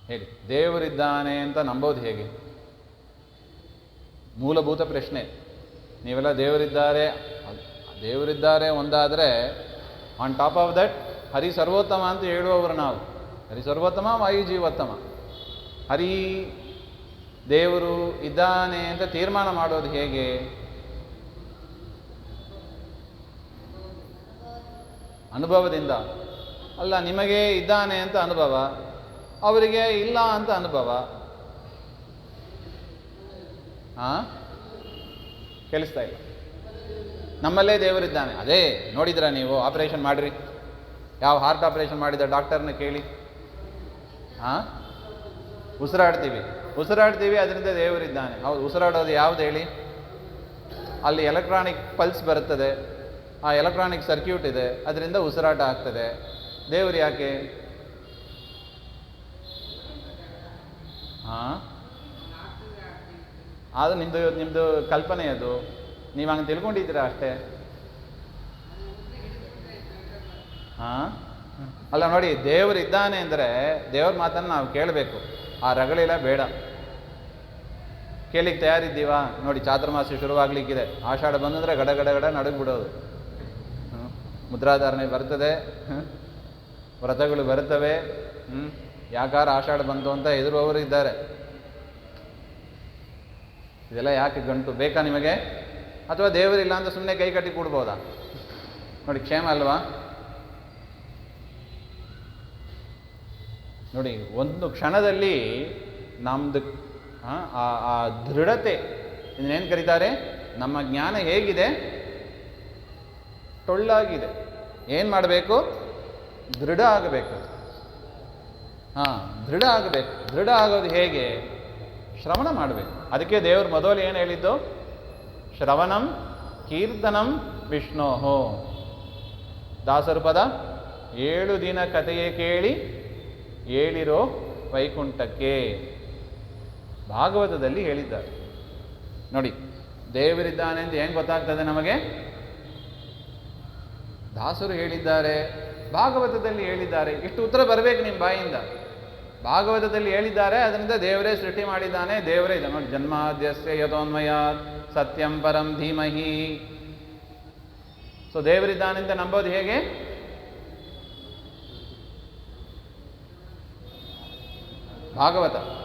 ಹೇಳಿ, ದೇವರಿದ್ದಾನೆ ಅಂತ ನಂಬೋದು ಹೇಗೆ? ಮೂಲಭೂತ ಪ್ರಶ್ನೆ. ನೀವೆಲ್ಲ ದೇವರಿದ್ದಾರೆ ಒಂದಾದರೆ, ಆನ್ ಟಾಪ್ ಆಫ್ ದಟ್ ಹರಿ ಸರ್ವೋತ್ತಮ ಅಂತ ಹೇಳುವವರು ನಾವು. ಹರಿ ಸರ್ವೋತ್ತಮ, ವಾಯು ಜೀವೋತ್ತಮ. ಹರಿ ದೇವರು ಇದ್ದಾನೆ ಅಂತ ತೀರ್ಮಾನ ಮಾಡೋದು ಹೇಗೆ? ಅನುಭವದಿಂದ. ಅಲ್ಲ, ನಿಮಗೆ ಇದ್ದಾನೆ ಅಂತ ಅನುಭವ, ಅವರಿಗೆ ಇಲ್ಲ ಅಂತ ಅನುಭವ. ಕೇಳಿಸ್ತಾ ಇಲ್ಲ. ನಮ್ಮಲ್ಲೇ ದೇವರಿದ್ದಾನೆ. ಅದೇ ನೋಡಿದ್ರ ನೀವು? ಆಪರೇಷನ್ ಮಾಡಿರಿ, ಯಾವ ಹಾರ್ಟ್ ಆಪರೇಷನ್ ಮಾಡಿದ ಡಾಕ್ಟರ್ನ ಕೇಳಿ. ಉಸಿರಾಡ್ತೀವಿ, ಅದರಿಂದ ದೇವರಿದ್ದಾನೆ. ಹೌದು, ಉಸಿರಾಡೋದು ಯಾವುದು ಹೇಳಿ? ಅಲ್ಲಿ ಎಲೆಕ್ಟ್ರಾನಿಕ್ ಪಲ್ಸ್ ಬರುತ್ತದೆ, ಆ ಎಲೆಕ್ಟ್ರಾನಿಕ್ ಸರ್ಕ್ಯೂಟ್ ಇದೆ, ಅದರಿಂದ ಉಸಿರಾಟ ಆಗ್ತದೆ. ದೇವರು ಯಾಕೆ? ಅದು ನಿಮ್ಮದು ಕಲ್ಪನೆ, ಅದು ನೀವು ಹಂಗೆ ತಿಳ್ಕೊಂಡಿದ್ದೀರಾ ಅಷ್ಟೇ. ಅಲ್ಲ ನೋಡಿ, ದೇವರು ಇದ್ದಾನೆ ಅಂದರೆ ದೇವ್ರ ಮಾತನ್ನು ನಾವು ಕೇಳಬೇಕು. ಆ ರಗಳೆಲ್ಲ ಬೇಡ. ಕೇಳಿಕ್ಕೆ ತಯಾರಿದ್ದೀವಾ? ನೋಡಿ, ಚಾತುರ್ಮಾಸ ಶುರುವಾಗಲಿಕ್ಕಿದೆ. ಆಷಾಢ ಬಂದಂದರೆ ಗಡ ಗಡ ಗಡ ನಡುಗ್ಬಿಡೋದು. ಮುದ್ರಾಧಾರಣೆ ಬರ್ತದೆ, ವ್ರತಗಳು ಬರ್ತವೆ. ಯಾಕಾರ ಆಷಾಢ ಬಂತು ಅಂತ ಎದುರುವವರು ಇದ್ದಾರೆ. ಇದೆಲ್ಲ ಯಾಕೆ ಗಂಟು ಬೇಕಾ ನಿಮಗೆ? ಅಥವಾ ದೇವರಿಲ್ಲ ಅಂತ ಸುಮ್ಮನೆ ಕೈ ಕಟ್ಟಿ ಕೂಡ್ಬೋದಾ? ನೋಡಿ, ಕ್ಷೇಮ ಅಲ್ವಾ? ನೋಡಿ, ಒಂದು ಕ್ಷಣದಲ್ಲಿ ನಮ್ಮದು ಆ ದೃಢತೆ, ಇದನ್ನೇನು ಕರೀತಾರೆ? ನಮ್ಮ ಜ್ಞಾನ ಹೇಗಿದೆ? ಟೊಳ್ಳಾಗಿದೆ. ಏನು ಮಾಡಬೇಕು? ದೃಢ ಆಗಬೇಕು. ದೃಢ ಆಗಬೇಕು. ದೃಢ ಆಗೋದು ಹೇಗೆ? ಶ್ರವಣ ಮಾಡಬೇಕು. ಅದಕ್ಕೆ ದೇವರು ಮೊದಲು ಏನು ಹೇಳಿದ್ದು? ಶ್ರವಣಂ ಕೀರ್ತನಂ ವಿಷ್ಣೋಹೋ. ದಾಸರು ಪದ, 7 ದಿನ ಕಥೆಯೇ ಕೇಳಿ ಏಳಿರೋ ವೈಕುಂಠಕ್ಕೆ. ಭಾಗವತದಲ್ಲಿ ಹೇಳಿದ್ದಾರೆ. ನೋಡಿ, ದೇವರಿದ್ದಾನೆ ಅಂತ ಹೆಂಗೆ ಗೊತ್ತಾಗ್ತದೆ ನಮಗೆ? ದಾಸರು ಹೇಳಿದ್ದಾರೆ, ಭಾಗವತದಲ್ಲಿ ಹೇಳಿದ್ದಾರೆ. ಇಷ್ಟು ಉತ್ತರ ಬರಬೇಕು ನಿಮ್ಮ ಬಾಯಿಂದ. ಭಾಗವತದಲ್ಲಿ ಹೇಳಿದ್ದಾರೆ, ಅದರಿಂದ ದೇವರೇ ಸೃಷ್ಟಿ ಮಾಡಿದ್ದಾನೆ, ದೇವರೇ ಇದೆ. ನೋಡಿ, ಜನ್ಮಾದ್ಯಸ್ಯ ಯತೋನ್ಮಯಾತ್ ಸತ್ಯಂ ಪರಂ ಧೀಮಹಿ. ಸೊ ದೇವರಿದ್ದಾನೆ ಅಂತ ನಂಬೋದು ಹೇಗೆ?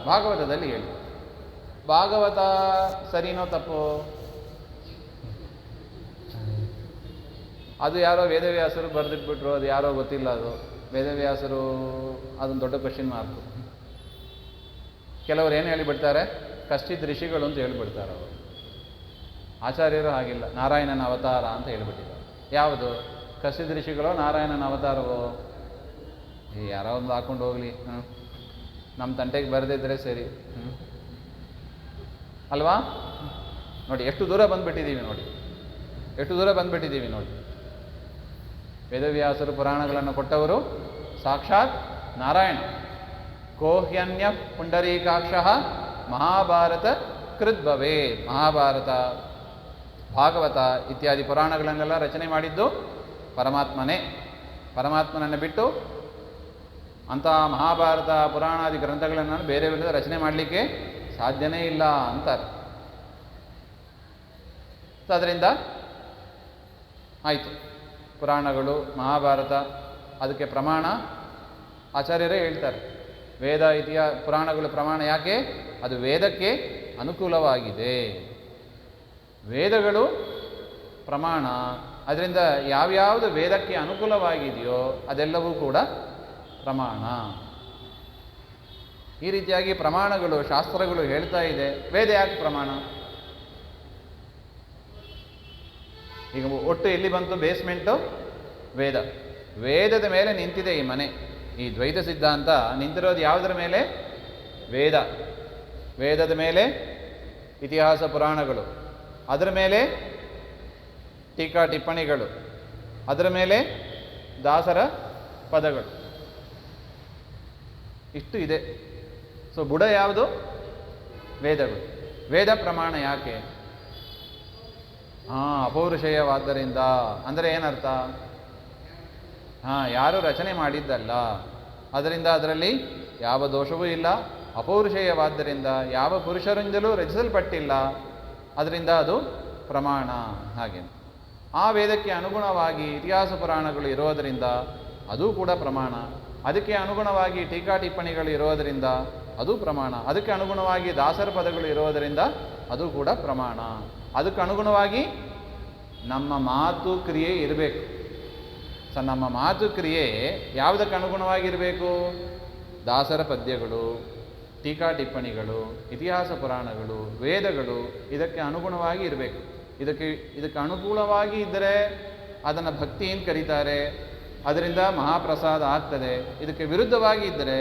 ಭಾಗವತದಲ್ಲಿ ಹೇಳಿ. ಭಾಗವತ ಸರಿನೋ ತಪ್ಪೋ? ಅದು ಯಾರೋ ವೇದವ್ಯಾಸರು ಬರೆದಿಟ್ಬಿಟ್ರು, ಅದು ಯಾರೋ ಗೊತ್ತಿಲ್ಲ. ಅದು ವೇದವ್ಯಾಸರು, ಅದೊಂದು ದೊಡ್ಡ ಕ್ವಶನ್ ಮಾರ್ಕು. ಕೆಲವರು ಏನು ಹೇಳಿಬಿಡ್ತಾರೆ? ಕಷ್ಟಿತ್ ಋಷಿಗಳು ಅಂತ ಹೇಳಿಬಿಡ್ತಾರೆ ಅವರು. ಆಚಾರ್ಯರು ಹಾಗಿಲ್ಲ, ನಾರಾಯಣನ ಅವತಾರ ಅಂತ ಹೇಳಿಬಿಟ್ಟಿದ್ದಾರೆ. ಯಾವುದು? ಕಷ್ಟಿತ್ ಋಷಿಗಳೋ ನಾರಾಯಣನ ಅವತಾರವೋ? ಯಾರೋ ಒಂದು ಹಾಕ್ಕೊಂಡು ಹೋಗಲಿ, ನಮ್ಮ ತಂಟೆಗೆ ಬರೆದಿದ್ರೆ ಸರಿ. ಅಲ್ವಾ? ನೋಡಿ ಎಷ್ಟು ದೂರ ಬಂದುಬಿಟ್ಟಿದ್ದೀವಿ ನೋಡಿ. ವೇದವ್ಯಾಸರು ಪುರಾಣಗಳನ್ನು ಕೊಟ್ಟವರು ಸಾಕ್ಷಾತ್ ನಾರಾಯಣ. ಕೋಹ್ಯನ್ಯ ಪುಂಡರೀಕಾಕ್ಷ ಮಹಾಭಾರತ ಕೃದ್ಭವೇ. ಮಹಾಭಾರತ, ಭಾಗವತ ಇತ್ಯಾದಿ ಪುರಾಣಗಳನ್ನೆಲ್ಲ ರಚನೆ ಮಾಡಿದ್ದು ಪರಮಾತ್ಮನೇ. ಪರಮಾತ್ಮನನ್ನು ಬಿಟ್ಟು ಅಂತಹ ಮಹಾಭಾರತ ಪುರಾಣಾದಿ ಗ್ರಂಥಗಳನ್ನು ಬೇರೆ ರಚನೆ ಮಾಡಲಿಕ್ಕೆ ಸಾಧ್ಯನೇ ಇಲ್ಲ ಅಂತಾರೆ. ಸೊ ಅದರಿಂದ ಆಯಿತು, ಪುರಾಣಗಳು ಮಹಾಭಾರತ ಅದಕ್ಕೆ ಪ್ರಮಾಣ ಆಚಾರ್ಯರೇ ಹೇಳ್ತಾರೆ. ವೇದ ಪುರಾಣಗಳು ಪ್ರಮಾಣ ಯಾಕೆ? ಅದು ವೇದಕ್ಕೆ ಅನುಕೂಲವಾಗಿದೆ. ವೇದಗಳು ಪ್ರಮಾಣ. ಅದರಿಂದ ಯಾವ್ಯಾವುದು ವೇದಕ್ಕೆ ಅನುಕೂಲವಾಗಿದೆಯೋ ಅದೆಲ್ಲವೂ ಕೂಡ ಪ್ರಮಾಣ. ಈ ರೀತಿಯಾಗಿ ಪ್ರಮಾಣಗಳು, ಶಾಸ್ತ್ರಗಳು ಹೇಳ್ತಾ ಇದೆ. ವೇದ ಯಾಕೆ ಪ್ರಮಾಣ? ಈಗ ಒಟ್ಟು ಎಲ್ಲಿ ಬಂತು? ಬೇಸ್ಮೆಂಟು ವೇದ. ವೇದದ ಮೇಲೆ ನಿಂತಿದೆ ಈ ಮನೆ. ಈ ದ್ವೈತ ಸಿದ್ಧಾಂತ ನಿಂತಿರೋದು ಯಾವುದರ ಮೇಲೆ? ವೇದ. ವೇದದ ಮೇಲೆ ಇತಿಹಾಸ ಪುರಾಣಗಳು, ಅದರ ಮೇಲೆ ಟೀಕಾ ಟಿಪ್ಪಣಿಗಳು, ಅದರ ಮೇಲೆ ದಾಸರ ಪದಗಳು, ಇಷ್ಟು ಇದೆ. ಸೊ ಬುಡ ಯಾವುದು? ವೇದಗಳು. ವೇದ ಪ್ರಮಾಣ ಯಾಕೆ? ಅಪೌರುಷೇಯವಾದ್ದರಿಂದ. ಅಂದರೆ ಏನರ್ಥ? ಯಾರು ರಚನೆ ಮಾಡಿದ್ದಲ್ಲ, ಅದರಿಂದ ಅದರಲ್ಲಿ ಯಾವ ದೋಷವೂ ಇಲ್ಲ. ಅಪೌರುಷೇಯವಾದ್ದರಿಂದ ಯಾವ ಪುರುಷರಿಂದಲೂ ರಚಿಸಲ್ಪಟ್ಟಿಲ್ಲ, ಅದರಿಂದ ಅದು ಪ್ರಮಾಣ. ಹಾಗೆ ಆ ವೇದಕ್ಕೆ ಅನುಗುಣವಾಗಿ ಇತಿಹಾಸ ಪುರಾಣಗಳು ಇರೋದರಿಂದ ಅದು ಕೂಡ ಪ್ರಮಾಣ. ಅದಕ್ಕೆ ಅನುಗುಣವಾಗಿ ಟೀಕಾ ಟಿಪ್ಪಣಿಗಳು ಇರೋದರಿಂದ ಅದು ಪ್ರಮಾಣ. ಅದಕ್ಕೆ ಅನುಗುಣವಾಗಿ ದಾಸರ ಪದಗಳು ಇರೋದರಿಂದ ಅದು ಕೂಡ ಪ್ರಮಾಣ. ಅದಕ್ಕೆ ಅನುಗುಣವಾಗಿ ನಮ್ಮ ಮಾತು ಕ್ರಿಯೆ ಇರಬೇಕು. ಸೊ ನಮ್ಮ ಮಾತು ಕ್ರಿಯೆ ಯಾವುದಕ್ಕೆ ಅನುಗುಣವಾಗಿರಬೇಕು? ದಾಸರ ಪದ್ಯಗಳು, ಟೀಕಾ ಟಿಪ್ಪಣಿಗಳು, ಇತಿಹಾಸ ಪುರಾಣಗಳು, ವೇದಗಳು ಇದಕ್ಕೆ ಅನುಗುಣವಾಗಿ ಇರಬೇಕು. ಇದಕ್ಕೆ ಅನುಕೂಲವಾಗಿ ಇದ್ದರೆ ಅದನ್ನು ಭಕ್ತಿ ಅಂತ ಕರೀತಾರೆ, ಅದರಿಂದ ಮಹಾಪ್ರಸಾದ ಆಗ್ತದೆ. ಇದಕ್ಕೆ ವಿರುದ್ಧವಾಗಿ ಇದ್ದರೆ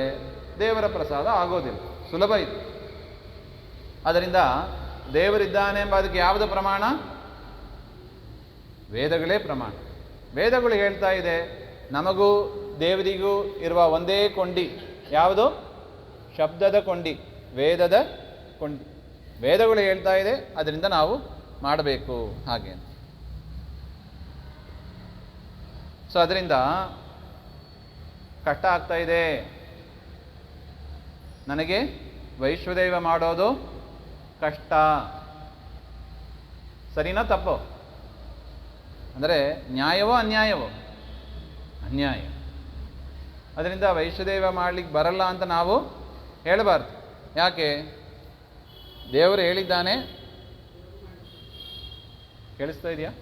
ದೇವರ ಪ್ರಸಾದ ಆಗೋದಿಲ್ಲ. ಸುಲಭ ಇದು. ಅದರಿಂದ ದೇವರಿದ್ದಾನೆ ಎಂಬ ಅದಕ್ಕೆ ಯಾವುದು ಪ್ರಮಾಣ? ವೇದಗಳೇ ಪ್ರಮಾಣ. ವೇದಗಳು ಹೇಳ್ತಾ ಇದೆ ನಮಗೂ ದೇವರಿಗೂ ಇರುವ ಒಂದೇ ಕೊಂಡಿ ಯಾವುದು? ಶಬ್ದದ ಕೊಂಡಿ, ವೇದದ ಕೊಂಡಿ. ವೇದಗಳು ಹೇಳ್ತಾ ಇದೆ, ಅದರಿಂದ ನಾವು ಮಾಡಬೇಕು ಹಾಗೆ. ಸೊ ಅದರಿಂದ ಕಷ್ಟ ಆಗ್ತಾ ಇದೆ ನನಗೆ, ವೈಶ್ವದೇವ ಮಾಡೋದು ಕಷ್ಟ. ಸರಿನಾ ತಪ್ಪೋ? ಅಂದರೆ ನ್ಯಾಯವೋ ಅನ್ಯಾಯವೋ? ಅನ್ಯಾಯ. ಅದರಿಂದ ವೈಶ್ವದೇವ ಮಾಡಲಿಕ್ಕೆ ಬರಲ್ಲ ಅಂತ ನಾವು ಹೇಳಬಾರ್ದು. ಯಾಕೆ? ದೇವರು ಹೇಳಿದ್ದಾನೆ. ಕೇಳಿಸ್ತಾ ಇದೆಯಾ?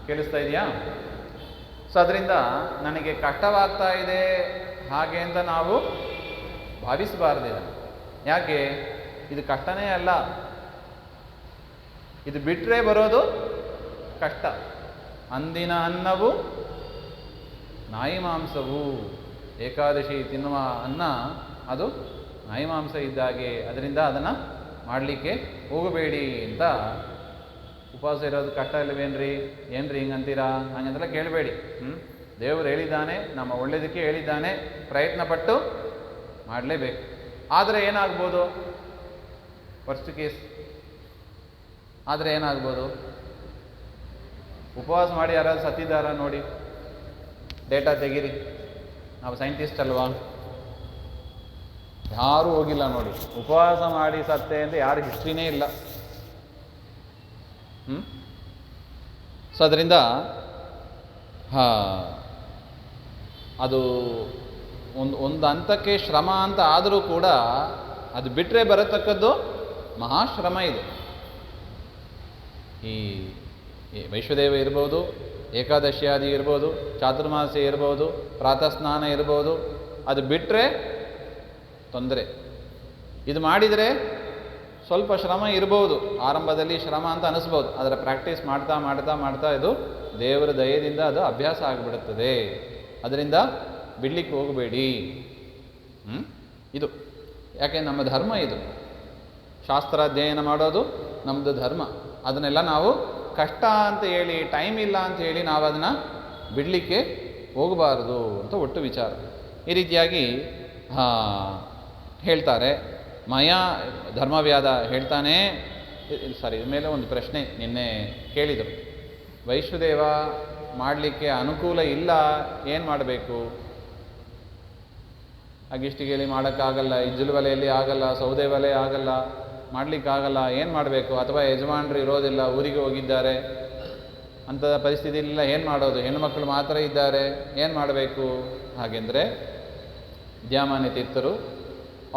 ಕೇಳಿಸ್ತಾ ಇದೆಯಾ? ಸೊ ಅದರಿಂದ ನನಗೆ ಕಷ್ಟವಾಗ್ತಾ ಇದೆ ಹಾಗೆ ಅಂತ ನಾವು ಭಾವಿಸಬಾರ್ದಿದೆ. ಯಾಕೆ? ಇದು ಕಷ್ಟನೇ ಅಲ್ಲ, ಇದು ಬಿಟ್ಟರೆ ಬರೋದು ಕಷ್ಟ. ಅಂದಿನ ಅನ್ನವು ನಾಯಿ ಮಾಂಸವು. ಏಕಾದಶಿ ತಿನ್ನುವ ಅನ್ನ ಅದು ನಾಯಿ ಮಾಂಸ ಇದ್ದಾಗೆ. ಅದರಿಂದ ಅದನ್ನು ಮಾಡಲಿಕ್ಕೆ ಹೋಗಬೇಡಿ ಅಂತ. ಉಪವಾಸ ಇರೋದು ಕಷ್ಟ ಇಲ್ಲವೇನ್ರಿ, ಏನ್ರಿ ಹಿಂಗಂತೀರಾ ಹಂಗಂತೆಲ್ಲ ಕೇಳಬೇಡಿ. ದೇವರು ಹೇಳಿದ್ದಾನೆ, ನಮ್ಮ ಒಳ್ಳೆಯದಕ್ಕೆ ಹೇಳಿದ್ದಾನೆ, ಪ್ರಯತ್ನಪಟ್ಟು ಮಾಡಲೇಬೇಕು. ಆದರೆ ಏನಾಗ್ಬೋದು? ಫಸ್ಟ್ ಕೇಸ್ ಆದರೆ ಏನಾಗ್ಬೋದು? ಉಪವಾಸ ಮಾಡಿ ಯಾರಾದ್ರು ಸತ್ತಿದ್ದಾರ ನೋಡಿ, ಡೇಟಾ ತೆಗೀರಿ. ನಾವು ಸೈಂಟಿಸ್ಟ್ ಅಲ್ವಾ? ಯಾರೂ ಹೋಗಿಲ್ಲ ನೋಡಿ, ಉಪವಾಸ ಮಾಡಿ ಸತ್ತೆ ಅಂತ ಯಾರು ಹಿಸ್ಟ್ರಿನೇ ಇಲ್ಲ. ಸೊ ಅದರಿಂದ ಅದು ಒಂದು ಹಂತಕ್ಕೆ ಶ್ರಮ ಅಂತ ಆದರೂ ಕೂಡ ಅದು ಬಿಟ್ಟರೆ ಬರತಕ್ಕದ್ದು ಮಹಾಶ್ರಮ ಇದೆ. ಈ ವೈಶ್ವದೇವ ಇರ್ಬೋದು, ಏಕಾದಶಿಯಾದಿ ಇರ್ಬೋದು, ಚಾತುರ್ಮಾಸ್ಯ ಇರ್ಬೋದು, ಪ್ರಾತಃ ಸ್ನಾನ ಇರ್ಬೋದು. ಅದು ಬಿಟ್ಟರೆ ತೊಂದರೆ. ಇದು ಮಾಡಿದರೆ ಸ್ವಲ್ಪ ಶ್ರಮ ಇರ್ಬೋದು, ಆರಂಭದಲ್ಲಿ ಶ್ರಮ ಅಂತ ಅನಿಸ್ಬೋದು, ಆದರೆ ಪ್ರಾಕ್ಟೀಸ್ ಮಾಡ್ತಾ ಮಾಡ್ತಾ ಮಾಡ್ತಾ ಇದು ದೇವರ ದಯದಿಂದ ಅದು ಅಭ್ಯಾಸ ಆಗಿಬಿಡುತ್ತದೆ. ಅದರಿಂದ ಬಿಡ್ಲಿಕ್ಕೆ ಹೋಗಬೇಡಿ. ಇದು ಯಾಕೆ ನಮ್ಮ ಧರ್ಮ ಇದು, ಶಾಸ್ತ್ರ ಅಧ್ಯಯನ ಮಾಡೋದು ನಮ್ಮದು ಧರ್ಮ. ಅದನ್ನೆಲ್ಲ ನಾವು ಕಷ್ಟ ಅಂತ ಹೇಳಿ, ಟೈಮ್ ಇಲ್ಲ ಅಂತ ಹೇಳಿ ನಾವು ಅದನ್ನು ಬಿಡಲಿಕ್ಕೆ ಹೋಗಬಾರ್ದು ಅಂತ ಒಟ್ಟು ವಿಚಾರ. ಈ ರೀತಿಯಾಗಿ ಹೇಳ್ತಾರೆ. ಧರ್ಮವ್ಯಾದ ಹೇಳ್ತಾನೆ. ಸಾರಿ, ಮೇಲೆ ಒಂದು ಪ್ರಶ್ನೆ ನಿನ್ನೆ ಕೇಳಿದರು. ವೈಶ್ವದೇವ ಮಾಡಲಿಕ್ಕೆ ಅನುಕೂಲ ಇಲ್ಲ, ಏನು ಮಾಡಬೇಕು? ಅಗಿಷ್ಟಿಗೆಯಲ್ಲಿ ಮಾಡೋಕ್ಕಾಗಲ್ಲ, ಇಜ್ಜಲು ಒಲೆಯಲ್ಲಿ ಆಗಲ್ಲ, ಸೌದೆ ಒಲೆ ಆಗಲ್ಲ, ಮಾಡಲಿಕ್ಕಾಗಲ್ಲ, ಏನು ಮಾಡಬೇಕು? ಅಥವಾ ಯಜಮಾನರು ಇರೋದಿಲ್ಲ, ಊರಿಗೆ ಹೋಗಿದ್ದಾರೆ, ಅಂಥ ಪರಿಸ್ಥಿತಿ ಇಲ್ಲ, ಏನು ಮಾಡೋದು? ಹೆಣ್ಣುಮಕ್ಕಳು ಮಾತ್ರ ಇದ್ದಾರೆ, ಏನು ಮಾಡಬೇಕು? ಹಾಗೆಂದರೆ ವಿದ್ಯಾಮಾನ್ಯ ತೀರ್ಥರು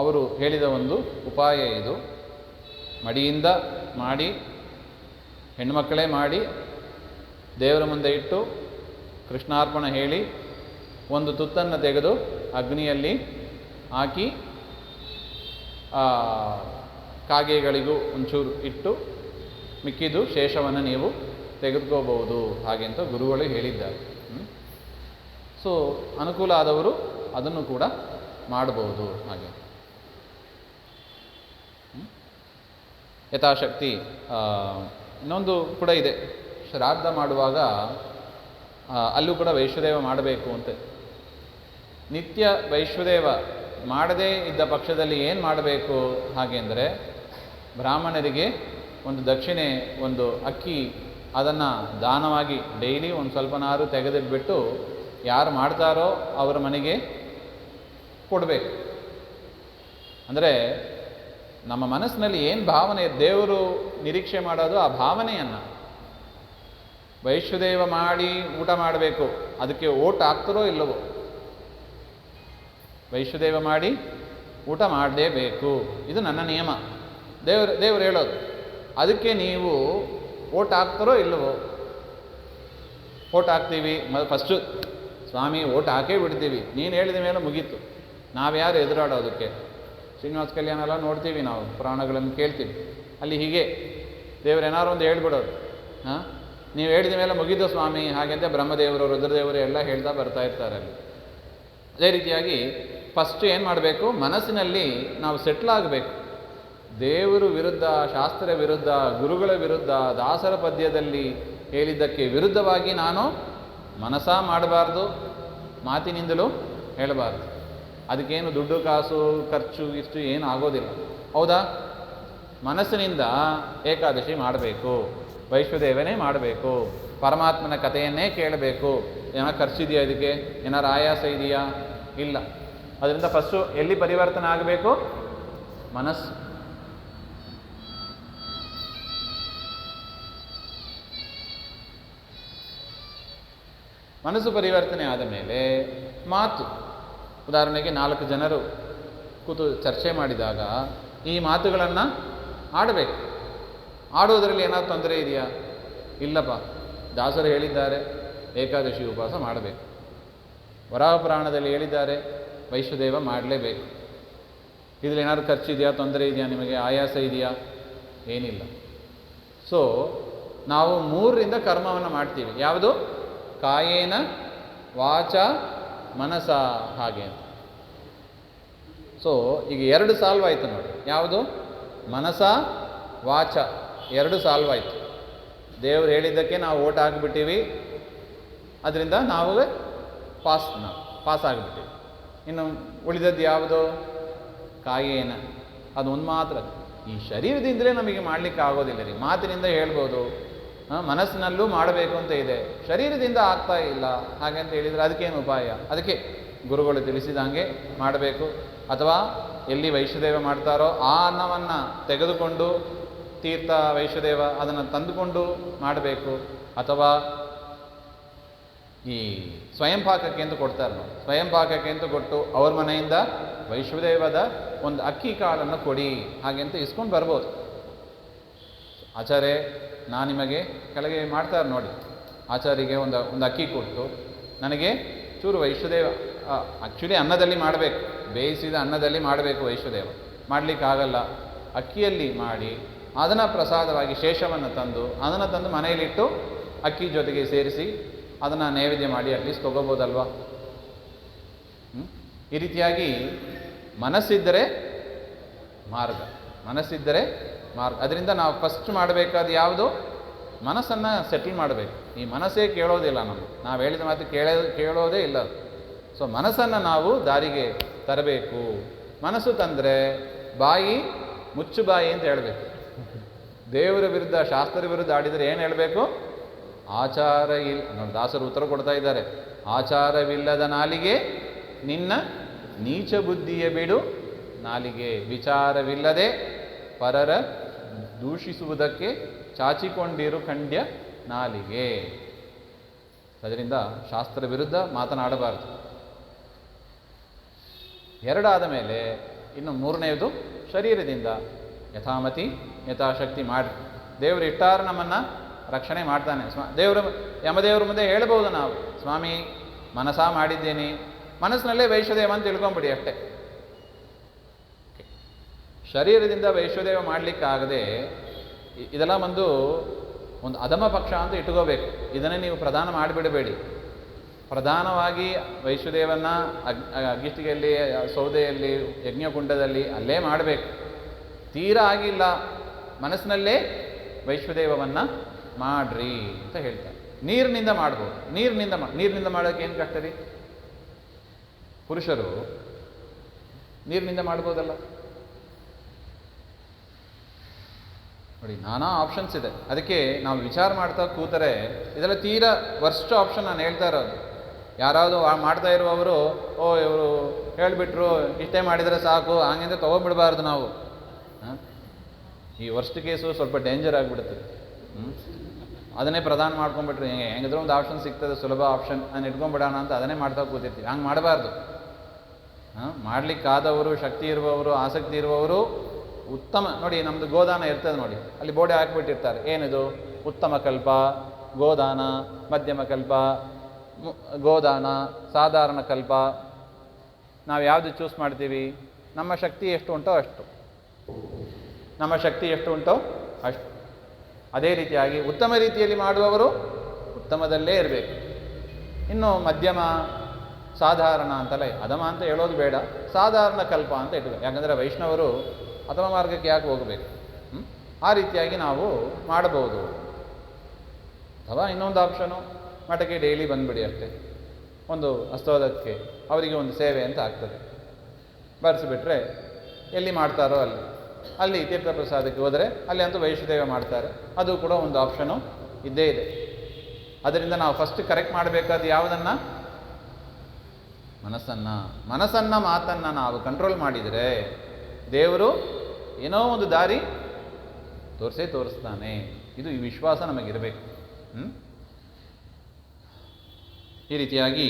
ಅವರು ಹೇಳಿದ ಒಂದು ಉಪಾಯ ಇದು. ಮಡಿಯಿಂದ ಮಾಡಿ, ಹೆಣ್ಣುಮಕ್ಕಳೇ ಮಾಡಿ, ದೇವರ ಮುಂದೆ ಇಟ್ಟು ಕೃಷ್ಣಾರ್ಪಣ ಹೇಳಿ, ಒಂದು ತುತ್ತನ್ನು ತೆಗೆದು ಅಗ್ನಿಯಲ್ಲಿ ಹಾಕಿ ಕಾಗೆಗಳಿಗೂ ಒಂಚೂರು ಇಟ್ಟು ಮಿಕ್ಕಿದ್ದು ಶೇಷವನ್ನು ನೀವು ತೆಗೆದುಕೋಬಹುದು, ಹಾಗೆ ಅಂತ ಗುರುಗಳು ಹೇಳಿದ್ದಾರೆ. ಸೊ ಅನುಕೂಲ ಆದವರು ಅದನ್ನು ಕೂಡ ಮಾಡಬಹುದು. ಹಾಗೆ ಯಥಾಶಕ್ತಿ. ಇನ್ನೊಂದು ಕೂಡ ಇದೆ, ಶ್ರಾದ್ದ ಮಾಡುವಾಗ ಅಲ್ಲೂ ಕೂಡ ವೈಶ್ವದೇವ ಮಾಡಬೇಕು ಅಂತೆ. ನಿತ್ಯ ವೈಶ್ವದೇವ ಮಾಡದೇ ಇದ್ದ ಪಕ್ಷದಲ್ಲಿ ಏನು ಮಾಡಬೇಕು? ಹಾಗೆ ಅಂದರೆ ಬ್ರಾಹ್ಮಣರಿಗೆ ಒಂದು ದಕ್ಷಿಣೆ, ಒಂದು ಅಕ್ಕಿ, ಅದನ್ನು ದಾನವಾಗಿ ಡೈಲಿ ಒಂದು ಸ್ವಲ್ಪನಾರು ತೆಗೆದಿಟ್ಬಿಟ್ಟು ಯಾರು ಮಾಡ್ತಾರೋ ಅವರ ಮನೆಗೆ ಕೊಡಬೇಕು. ಅಂದರೆ ನಮ್ಮ ಮನಸ್ಸಿನಲ್ಲಿ ಏನು ಭಾವನೆ, ದೇವರು ನಿರೀಕ್ಷೆ ಮಾಡೋದು ಆ ಭಾವನೆಯನ್ನು. ವೈಶ್ವದೇವ ಮಾಡಿ ಊಟ ಮಾಡಬೇಕು, ಅದಕ್ಕೆ ಓಟ್ ಹಾಕ್ತಾರೋ ಇಲ್ಲವೋ? ವೈಶ್ವದೇವ ಮಾಡಿ ಊಟ ಮಾಡಲೇಬೇಕು, ಇದು ನನ್ನ ನಿಯಮ, ದೇವರು ಹೇಳೋದು. ಅದಕ್ಕೆ ನೀವು ಓಟ್ ಹಾಕ್ತಾರೋ ಇಲ್ಲವೋ? ಓಟ್ ಹಾಕ್ತೀವಿ, ಫಸ್ಟು ಸ್ವಾಮಿ ಓಟ್ ಹಾಕೇ ಬಿಡ್ತೀವಿ, ನೀನು ಹೇಳಿದ ಮೇಲೆ ಮುಗೀತು, ನಾವ್ಯಾರು ಎದುರಾಡೋದಕ್ಕೆ? ಶ್ರೀನಿವಾಸ ಕಲ್ಯಾಣ ಎಲ್ಲ ನೋಡ್ತೀವಿ ನಾವು, ಪುರಾಣಗಳನ್ನು ಕೇಳ್ತೀವಿ, ಅಲ್ಲಿ ಹೀಗೆ ದೇವರು ಏನಾರು ಒಂದು ಹೇಳ್ಬಿಡೋದು. ನೀವು ಹೇಳಿದ ಮೇಲೆ ಮುಗಿದು ಸ್ವಾಮಿ, ಹಾಗೆಂತ ಬ್ರಹ್ಮದೇವರು, ರುದ್ರದೇವರು ಎಲ್ಲ ಹೇಳ್ತಾ ಬರ್ತಾ ಇರ್ತಾರೆ ಅಲ್ಲಿ. ಅದೇ ರೀತಿಯಾಗಿ ಫಸ್ಟ್ ಏನು ಮಾಡಬೇಕು? ಮನಸ್ಸಿನಲ್ಲಿ ನಾವು ಸೆಟ್ಲ್ ಆಗಬೇಕು. ದೇವರು ವಿರುದ್ಧ, ಶಾಸ್ತ್ರ ವಿರುದ್ಧ, ಗುರುಗಳ ವಿರುದ್ಧ, ದಾಸರ ಪದ್ಯದಲ್ಲಿ ಹೇಳಿದ್ದಕ್ಕೆ ವಿರುದ್ಧವಾಗಿ ನಾನು ಮನಸ ಮಾಡಬಾರ್ದು, ಮಾತಿನಿಂದಲೂ ಹೇಳಬಾರ್ದು. ಅದಕ್ಕೇನು ದುಡ್ಡು ಕಾಸು ಖರ್ಚು ಇಷ್ಟು ಏನು ಆಗೋದಿಲ್ಲ, ಹೌದಾ? ಮನಸ್ಸಿನಿಂದ ಏಕಾದಶಿ ಮಾಡಬೇಕು, ವೈಶ್ವದೇವನೇ ಮಾಡಬೇಕು, ಪರಮಾತ್ಮನ ಕಥೆಯನ್ನೇ ಕೇಳಬೇಕು. ಏನಾರು ಖರ್ಚಿದೆಯಾ, ಇದಕ್ಕೆ ಏನಾರು ಆಯಾಸ ಇದೆಯಾ? ಇಲ್ಲ. ಅದರಿಂದ ಫಸ್ಟು ಎಲ್ಲಿ ಪರಿವರ್ತನೆ ಆಗಬೇಕು? ಮನಸ್ಸು. ಮನಸ್ಸು ಪರಿವರ್ತನೆ ಆದ ಮೇಲೆ ಮಾತು. ಉದಾಹರಣೆಗೆ 4 ಜನರು ಕೂತು ಚರ್ಚೆ ಮಾಡಿದಾಗ ಈ ಮಾತುಗಳನ್ನು ಆಡಬೇಕು. ಆಡುವುದರಲ್ಲಿ ಏನಾದ್ರು ತೊಂದರೆ ಇದೆಯಾ? ಇಲ್ಲಪ್ಪ, ದಾಸರು ಹೇಳಿದ್ದಾರೆ ಏಕಾದಶಿ ಉಪವಾಸ ಮಾಡಬೇಕು, ವರಾಹ ಪುರಾಣದಲ್ಲಿ ಹೇಳಿದ್ದಾರೆ ವೈಶ್ವದೇವ ಮಾಡಲೇಬೇಕು. ಇದರಲ್ಲಿ ಏನಾದ್ರು ಖರ್ಚಿದೆಯಾ, ತೊಂದರೆ ಇದೆಯಾ, ನಿಮಗೆ ಆಯಾಸ ಇದೆಯಾ? ಏನಿಲ್ಲ. ಸೊ ನಾವು 3ರಿಂದ ಕರ್ಮವನ್ನು ಮಾಡ್ತೀವಿ. ಯಾವುದು? ಕಾಯೇನ ವಾಚ ಮನಸ, ಹಾಗೆ ಅಂತ. ಸೊ ಈಗ 2 ಸಾಲ್ವ್ ಆಯಿತು ನೋಡಿ. ಯಾವುದು? ಮನಸ ವಾಚ 2 ಸಾಲ್ವ್ ಆಯಿತು. ದೇವರು ಹೇಳಿದ್ದಕ್ಕೆ ನಾವು ಓಟ್ ಹಾಕಿಬಿಟ್ಟಿವಿ, ಅದರಿಂದ ನಾವು ಪಾಸ್ ಆಗಿಬಿಟ್ಟಿವಿ. ಇನ್ನು ಉಳಿದದ್ದು ಯಾವುದು? ಕಾಯೇನ, ಅದು ಒಂದು ಮಾತ್ರ. ಈ ಶರೀರದಿಂದಲೇ ನಮಗೆ ಮಾಡಲಿಕ್ಕೆ ಆಗೋದಿಲ್ಲ ರೀ. ಮಾತಿನಿಂದ ಹೇಳ್ಬೋದು, ಮನಸ್ಸಿನಲ್ಲೂ ಮಾಡಬೇಕು ಅಂತ ಇದೆ, ಶರೀರದಿಂದ ಆಗ್ತಾ ಇಲ್ಲ. ಹಾಗಂತ ಹೇಳಿದರೆ ಅದಕ್ಕೇನು ಉಪಾಯ? ಅದಕ್ಕೆ ಗುರುಗಳು ತಿಳಿಸಿದಂಗೆ ಮಾಡಬೇಕು. ಅಥವಾ ಎಲ್ಲಿ ವೈಶ್ವದೇವ ಮಾಡ್ತಾರೋ ಆ ಅನ್ನವನ್ನು ತೆಗೆದುಕೊಂಡು, ತೀರ್ಥ ವೈಶ್ವದೇವ ಅದನ್ನು ತಂದುಕೊಂಡು ಮಾಡಬೇಕು. ಅಥವಾ ಈ ಸ್ವಯಂ ಪಾಕಕ್ಕೆ ಅಂತ ಕೊಡ್ತಾರೆ ನಾವು, ಸ್ವಯಂ ಪಾಕಕ್ಕೆ ಅಂತ ಕೊಟ್ಟು ಅವ್ರ ಮನೆಯಿಂದ ವೈಶ್ವದೇವದ ಒಂದು ಅಕ್ಕಿ ಕಾಳನ್ನು ಕೊಡಿ, ಹಾಗೆಂತ ಇಸ್ಕೊಂಡು ಬರ್ಬೋದು. ಆಚಾರ್ಯ ನಾನು ನಿಮಗೆ ಕೆಳಗೆ ಮಾಡ್ತಾರೆ ನೋಡಿ, ಆಚಾರಿಗೆ ಒಂದು ಅಕ್ಕಿ ಕೊಟ್ಟು ನನಗೆ ಚೂರು ವೈಶ್ವದೇವ, ಆ್ಯಕ್ಚುಲಿ ಅನ್ನದಲ್ಲಿ ಮಾಡಬೇಕು, ಬೇಯಿಸಿದ ಅನ್ನದಲ್ಲಿ ಮಾಡಬೇಕು ವೈಶ್ವದೇವ, ಮಾಡಲಿಕ್ಕಾಗಲ್ಲ, ಅಕ್ಕಿಯಲ್ಲಿ ಮಾಡಿ ಅದನ್ನು ಪ್ರಸಾದವಾಗಿ ಶೇಷವನ್ನು ತಂದು ಮನೆಯಲ್ಲಿಟ್ಟು ಅಕ್ಕಿ ಜೊತೆಗೆ ಸೇರಿಸಿ ಅದನ್ನು ನೈವೇದ್ಯ ಮಾಡಿ ಅಟ್ಲೀಸ್ಟ್ ತೊಗೋಬೋದಲ್ವಾ? ಈ ರೀತಿಯಾಗಿ ಮನಸ್ಸಿದ್ದರೆ ಮಾರ್ಗ. ಅದರಿಂದ ನಾವು ಫಸ್ಟ್ ಮಾಡಬೇಕಾದ ಯಾವುದು? ಮನಸ್ಸನ್ನು ಸೆಟಲ್ ಮಾಡಬೇಕು. ಈ ಮನಸ್ಸೇ ಕೇಳೋದಿಲ್ಲ, ನಾವು ಹೇಳಿದ ಮಾತು ಕೇಳೋದೇ ಇಲ್ಲ. ಸೊ ಮನಸ್ಸನ್ನು ನಾವು ದಾರಿಗೆ ತರಬೇಕು. ಮನಸ್ಸು ತಂದರೆ ಬಾಯಿ ಮುಚ್ಚು ಬಾಯಿ ಅಂತ ಹೇಳಬೇಕು. ದೇವರ ವಿರುದ್ಧ, ಶಾಸ್ತ್ರದ ವಿರುದ್ಧ ಆಡಿದರೆ ಏನು ಹೇಳಬೇಕು? ಆಚಾರ ನೋಡಿ, ದಾಸರು ಉತ್ತರ ಕೊಡ್ತಾ ಇದ್ದಾರೆ. ಆಚಾರವಿಲ್ಲದ ನಾಲಿಗೆ ನಿನ್ನ ನೀಚ ಬುದ್ಧಿಯ ಬಿಡು ನಾಲಿಗೆ, ವಿಚಾರವಿಲ್ಲದೆ ಪರರ ದೂಷಿಸುವುದಕ್ಕೆ ಚಾಚಿಕೊಂಡಿರು ಖಂಡ್ಯ ನಾಲಿಗೆ. ಅದರಿಂದ ಶಾಸ್ತ್ರ ವಿರುದ್ಧ ಮಾತನಾಡಬಾರದು. ಎರಡಾದ ಮೇಲೆ ಇನ್ನು ಮೂರನೆಯದು ಶರೀರದಿಂದ ಯಥಾಮತಿ ಯಥಾಶಕ್ತಿ ಮಾಡಿ. ದೇವರು ಇಟ್ಟಾರು ನಮ್ಮನ್ನು ರಕ್ಷಣೆ ಮಾಡ್ತಾನೆ. ಯಮದೇವ್ರ ಮುಂದೆ ಹೇಳ್ಬೋದು ನಾವು, ಸ್ವಾಮಿ ಮನಸಾ ಮಾಡಿದ್ದೇನೆ, ಮನಸ್ಸಿನಲ್ಲೇ ವೈಶ್ವದೇವ ಅಂತ ತಿಳ್ಕೊಂಬಿಡಿ ಅಷ್ಟೇ. ಶರೀರದಿಂದ ವೈಶ್ವದೇವ ಮಾಡಲಿಕ್ಕಾಗದೆ ಇದೆಲ್ಲ ಒಂದು ಅಧಮ ಪಕ್ಷ ಅಂತ ಇಟ್ಕೋಬೇಕು. ಇದನ್ನೇ ನೀವು ಪ್ರಧಾನ ಮಾಡಿಬಿಡಬೇಡಿ. ಪ್ರಧಾನವಾಗಿ ವೈಶ್ವದೇವನ್ನ ಅಗ್ಗಿಷ್ಟಿಗೆಯಲ್ಲಿ, ಸೌದೆಯಲ್ಲಿ, ಯಜ್ಞಕುಂಡದಲ್ಲಿ ಅಲ್ಲೇ ಮಾಡಬೇಕು. ತೀರಾ ಆಗಿಲ್ಲ, ಮನಸ್ಸಿನಲ್ಲೇ ವೈಶ್ವದೇವವನ್ನು ಮಾಡ್ರಿ ಅಂತ ಹೇಳ್ತಾರೆ. ನೀರಿನಿಂದ ಮಾಡ್ಬೋದು. ನೀರಿನಿಂದ ಮಾಡೋಕ್ಕೆ ಏನು ಕಷ್ಟ ರೀ? ಪುರುಷರು ನೀರಿನಿಂದ ಮಾಡ್ಬೋದಲ್ಲ. ನೋಡಿ, ನಾನಾ ಆಪ್ಷನ್ಸ್ ಇದೆ. ಅದಕ್ಕೆ ನಾವು ವಿಚಾರ ಮಾಡ್ತಾ ಕೂತರೆ ಇದೆಲ್ಲ ತೀರಾ ವರ್ಸ್ಟ್ ಆಪ್ಷನ್ ನಾನು ಹೇಳ್ತಾ ಇರೋದು. ಯಾರಾದರೂ ಮಾಡ್ತಾ ಇರುವವರು, ಇವರು ಹೇಳಿಬಿಟ್ರು, ಇಷ್ಟೇ ಮಾಡಿದರೆ ಸಾಕು ಹಂಗಿಂದ ತೊಗೊಂಡ್ಬಿಡಬಾರ್ದು ನಾವು. ಈ ವರ್ಸ್ಟ್ ಕೇಸು ಸ್ವಲ್ಪ ಡೇಂಜರ್ ಆಗಿಬಿಡುತ್ತೆ. ಅದನ್ನೇ ಪ್ರಧಾನ ಮಾಡ್ಕೊಂಡ್ಬಿಟ್ರೆ ಹೆಂಗಿದ್ರು ಒಂದು ಆಪ್ಷನ್ ಸಿಗ್ತದೆ, ಸುಲಭ ಆಪ್ಷನ್, ನಾನು ಇಟ್ಕೊಂಡ್ಬಿಡೋಣ ಅಂತ ಅದನ್ನೇ ಮಾಡ್ತಾ ಕೂತಿರ್ತೀವಿ. ಹಂಗೆ ಮಾಡಬಾರ್ದು. ಮಾಡಲಿಕ್ಕಾದವರು, ಶಕ್ತಿ ಇರುವವರು, ಆಸಕ್ತಿ ಇರುವವರು ಉತ್ತಮ. ನೋಡಿ, ನಮ್ಮದು ಗೋದಾನ ಇರ್ತದೆ ನೋಡಿ, ಅಲ್ಲಿ ಬೋರ್ಡೆ ಹಾಕಿಬಿಟ್ಟಿರ್ತಾರೆ. ಏನಿದು? ಉತ್ತಮ ಕಲ್ಪ, ಗೋದಾನ, ಮಧ್ಯಮ ಕಲ್ಪ, ಗೋದಾನ, ಸಾಧಾರಣ ಕಲ್ಪ. ನಾವು ಯಾವುದು ಚೂಸ್ ಮಾಡ್ತೀವಿ? ನಮ್ಮ ಶಕ್ತಿ ಎಷ್ಟು ಉಂಟೋ ಅಷ್ಟು. ಅದೇ ರೀತಿಯಾಗಿ ಉತ್ತಮ ರೀತಿಯಲ್ಲಿ ಮಾಡುವವರು ಉತ್ತಮದಲ್ಲೇ ಇರಬೇಕು. ಇನ್ನು ಮಧ್ಯಮ, ಸಾಧಾರಣ ಅಂತಲ್ಲ, ಅಧಮ ಅಂತ ಹೇಳೋದು ಬೇಡ, ಸಾಧಾರಣ ಕಲ್ಪ ಅಂತ ಇಟ್ಬೇಕು. ಯಾಕಂದರೆ ವೈಷ್ಣವರು ಅಧಮ ಮಾರ್ಗಕ್ಕೆ ಯಾಕೆ ಹೋಗಬೇಕು? ಆ ರೀತಿಯಾಗಿ ನಾವು ಮಾಡಬಹುದು. ಅಥವಾ ಇನ್ನೊಂದು ಆಪ್ಷನು, ಮಠಕ್ಕೆ ಡೈಲಿ ಬಂದುಬಿಡಿ ಅಷ್ಟೇ, ಒಂದು ಅಸ್ತೋದಕ್ಕೆ ಅವರಿಗೆ ಒಂದು ಸೇವೆ ಅಂತ ಆಗ್ತದೆ, ಬರೆಸಿಬಿಟ್ರೆ ಎಲ್ಲಿ ಮಾಡ್ತಾರೋ ಅಲ್ಲಿ ತೀರ್ಥ ಪ್ರಸಾದಕ್ಕೆ ಹೋದರೆ ಅಲ್ಲಿ ಅಂತೂ ವೈಷ್ಣದೇವ ಮಾಡ್ತಾರೆ. ಅದು ಕೂಡ ಒಂದು ಆಪ್ಷನು ಇದ್ದೇ ಇದೆ. ಅದರಿಂದ ನಾವು ಫಸ್ಟ್ ಕರೆಕ್ಟ್ ಮಾಡಬೇಕಾದ ಯಾವುದನ್ನು? ಮನಸ್ಸನ್ನು ಮಾತನ್ನು ನಾವು ಕಂಟ್ರೋಲ್ ಮಾಡಿದರೆ ದೇವರು ಏನೋ ಒಂದು ದಾರಿ ತೋರಿಸ್ತಾನೆ. ಇದು ಈ ವಿಶ್ವಾಸ ನಮಗಿರಬೇಕು. ಈ ರೀತಿಯಾಗಿ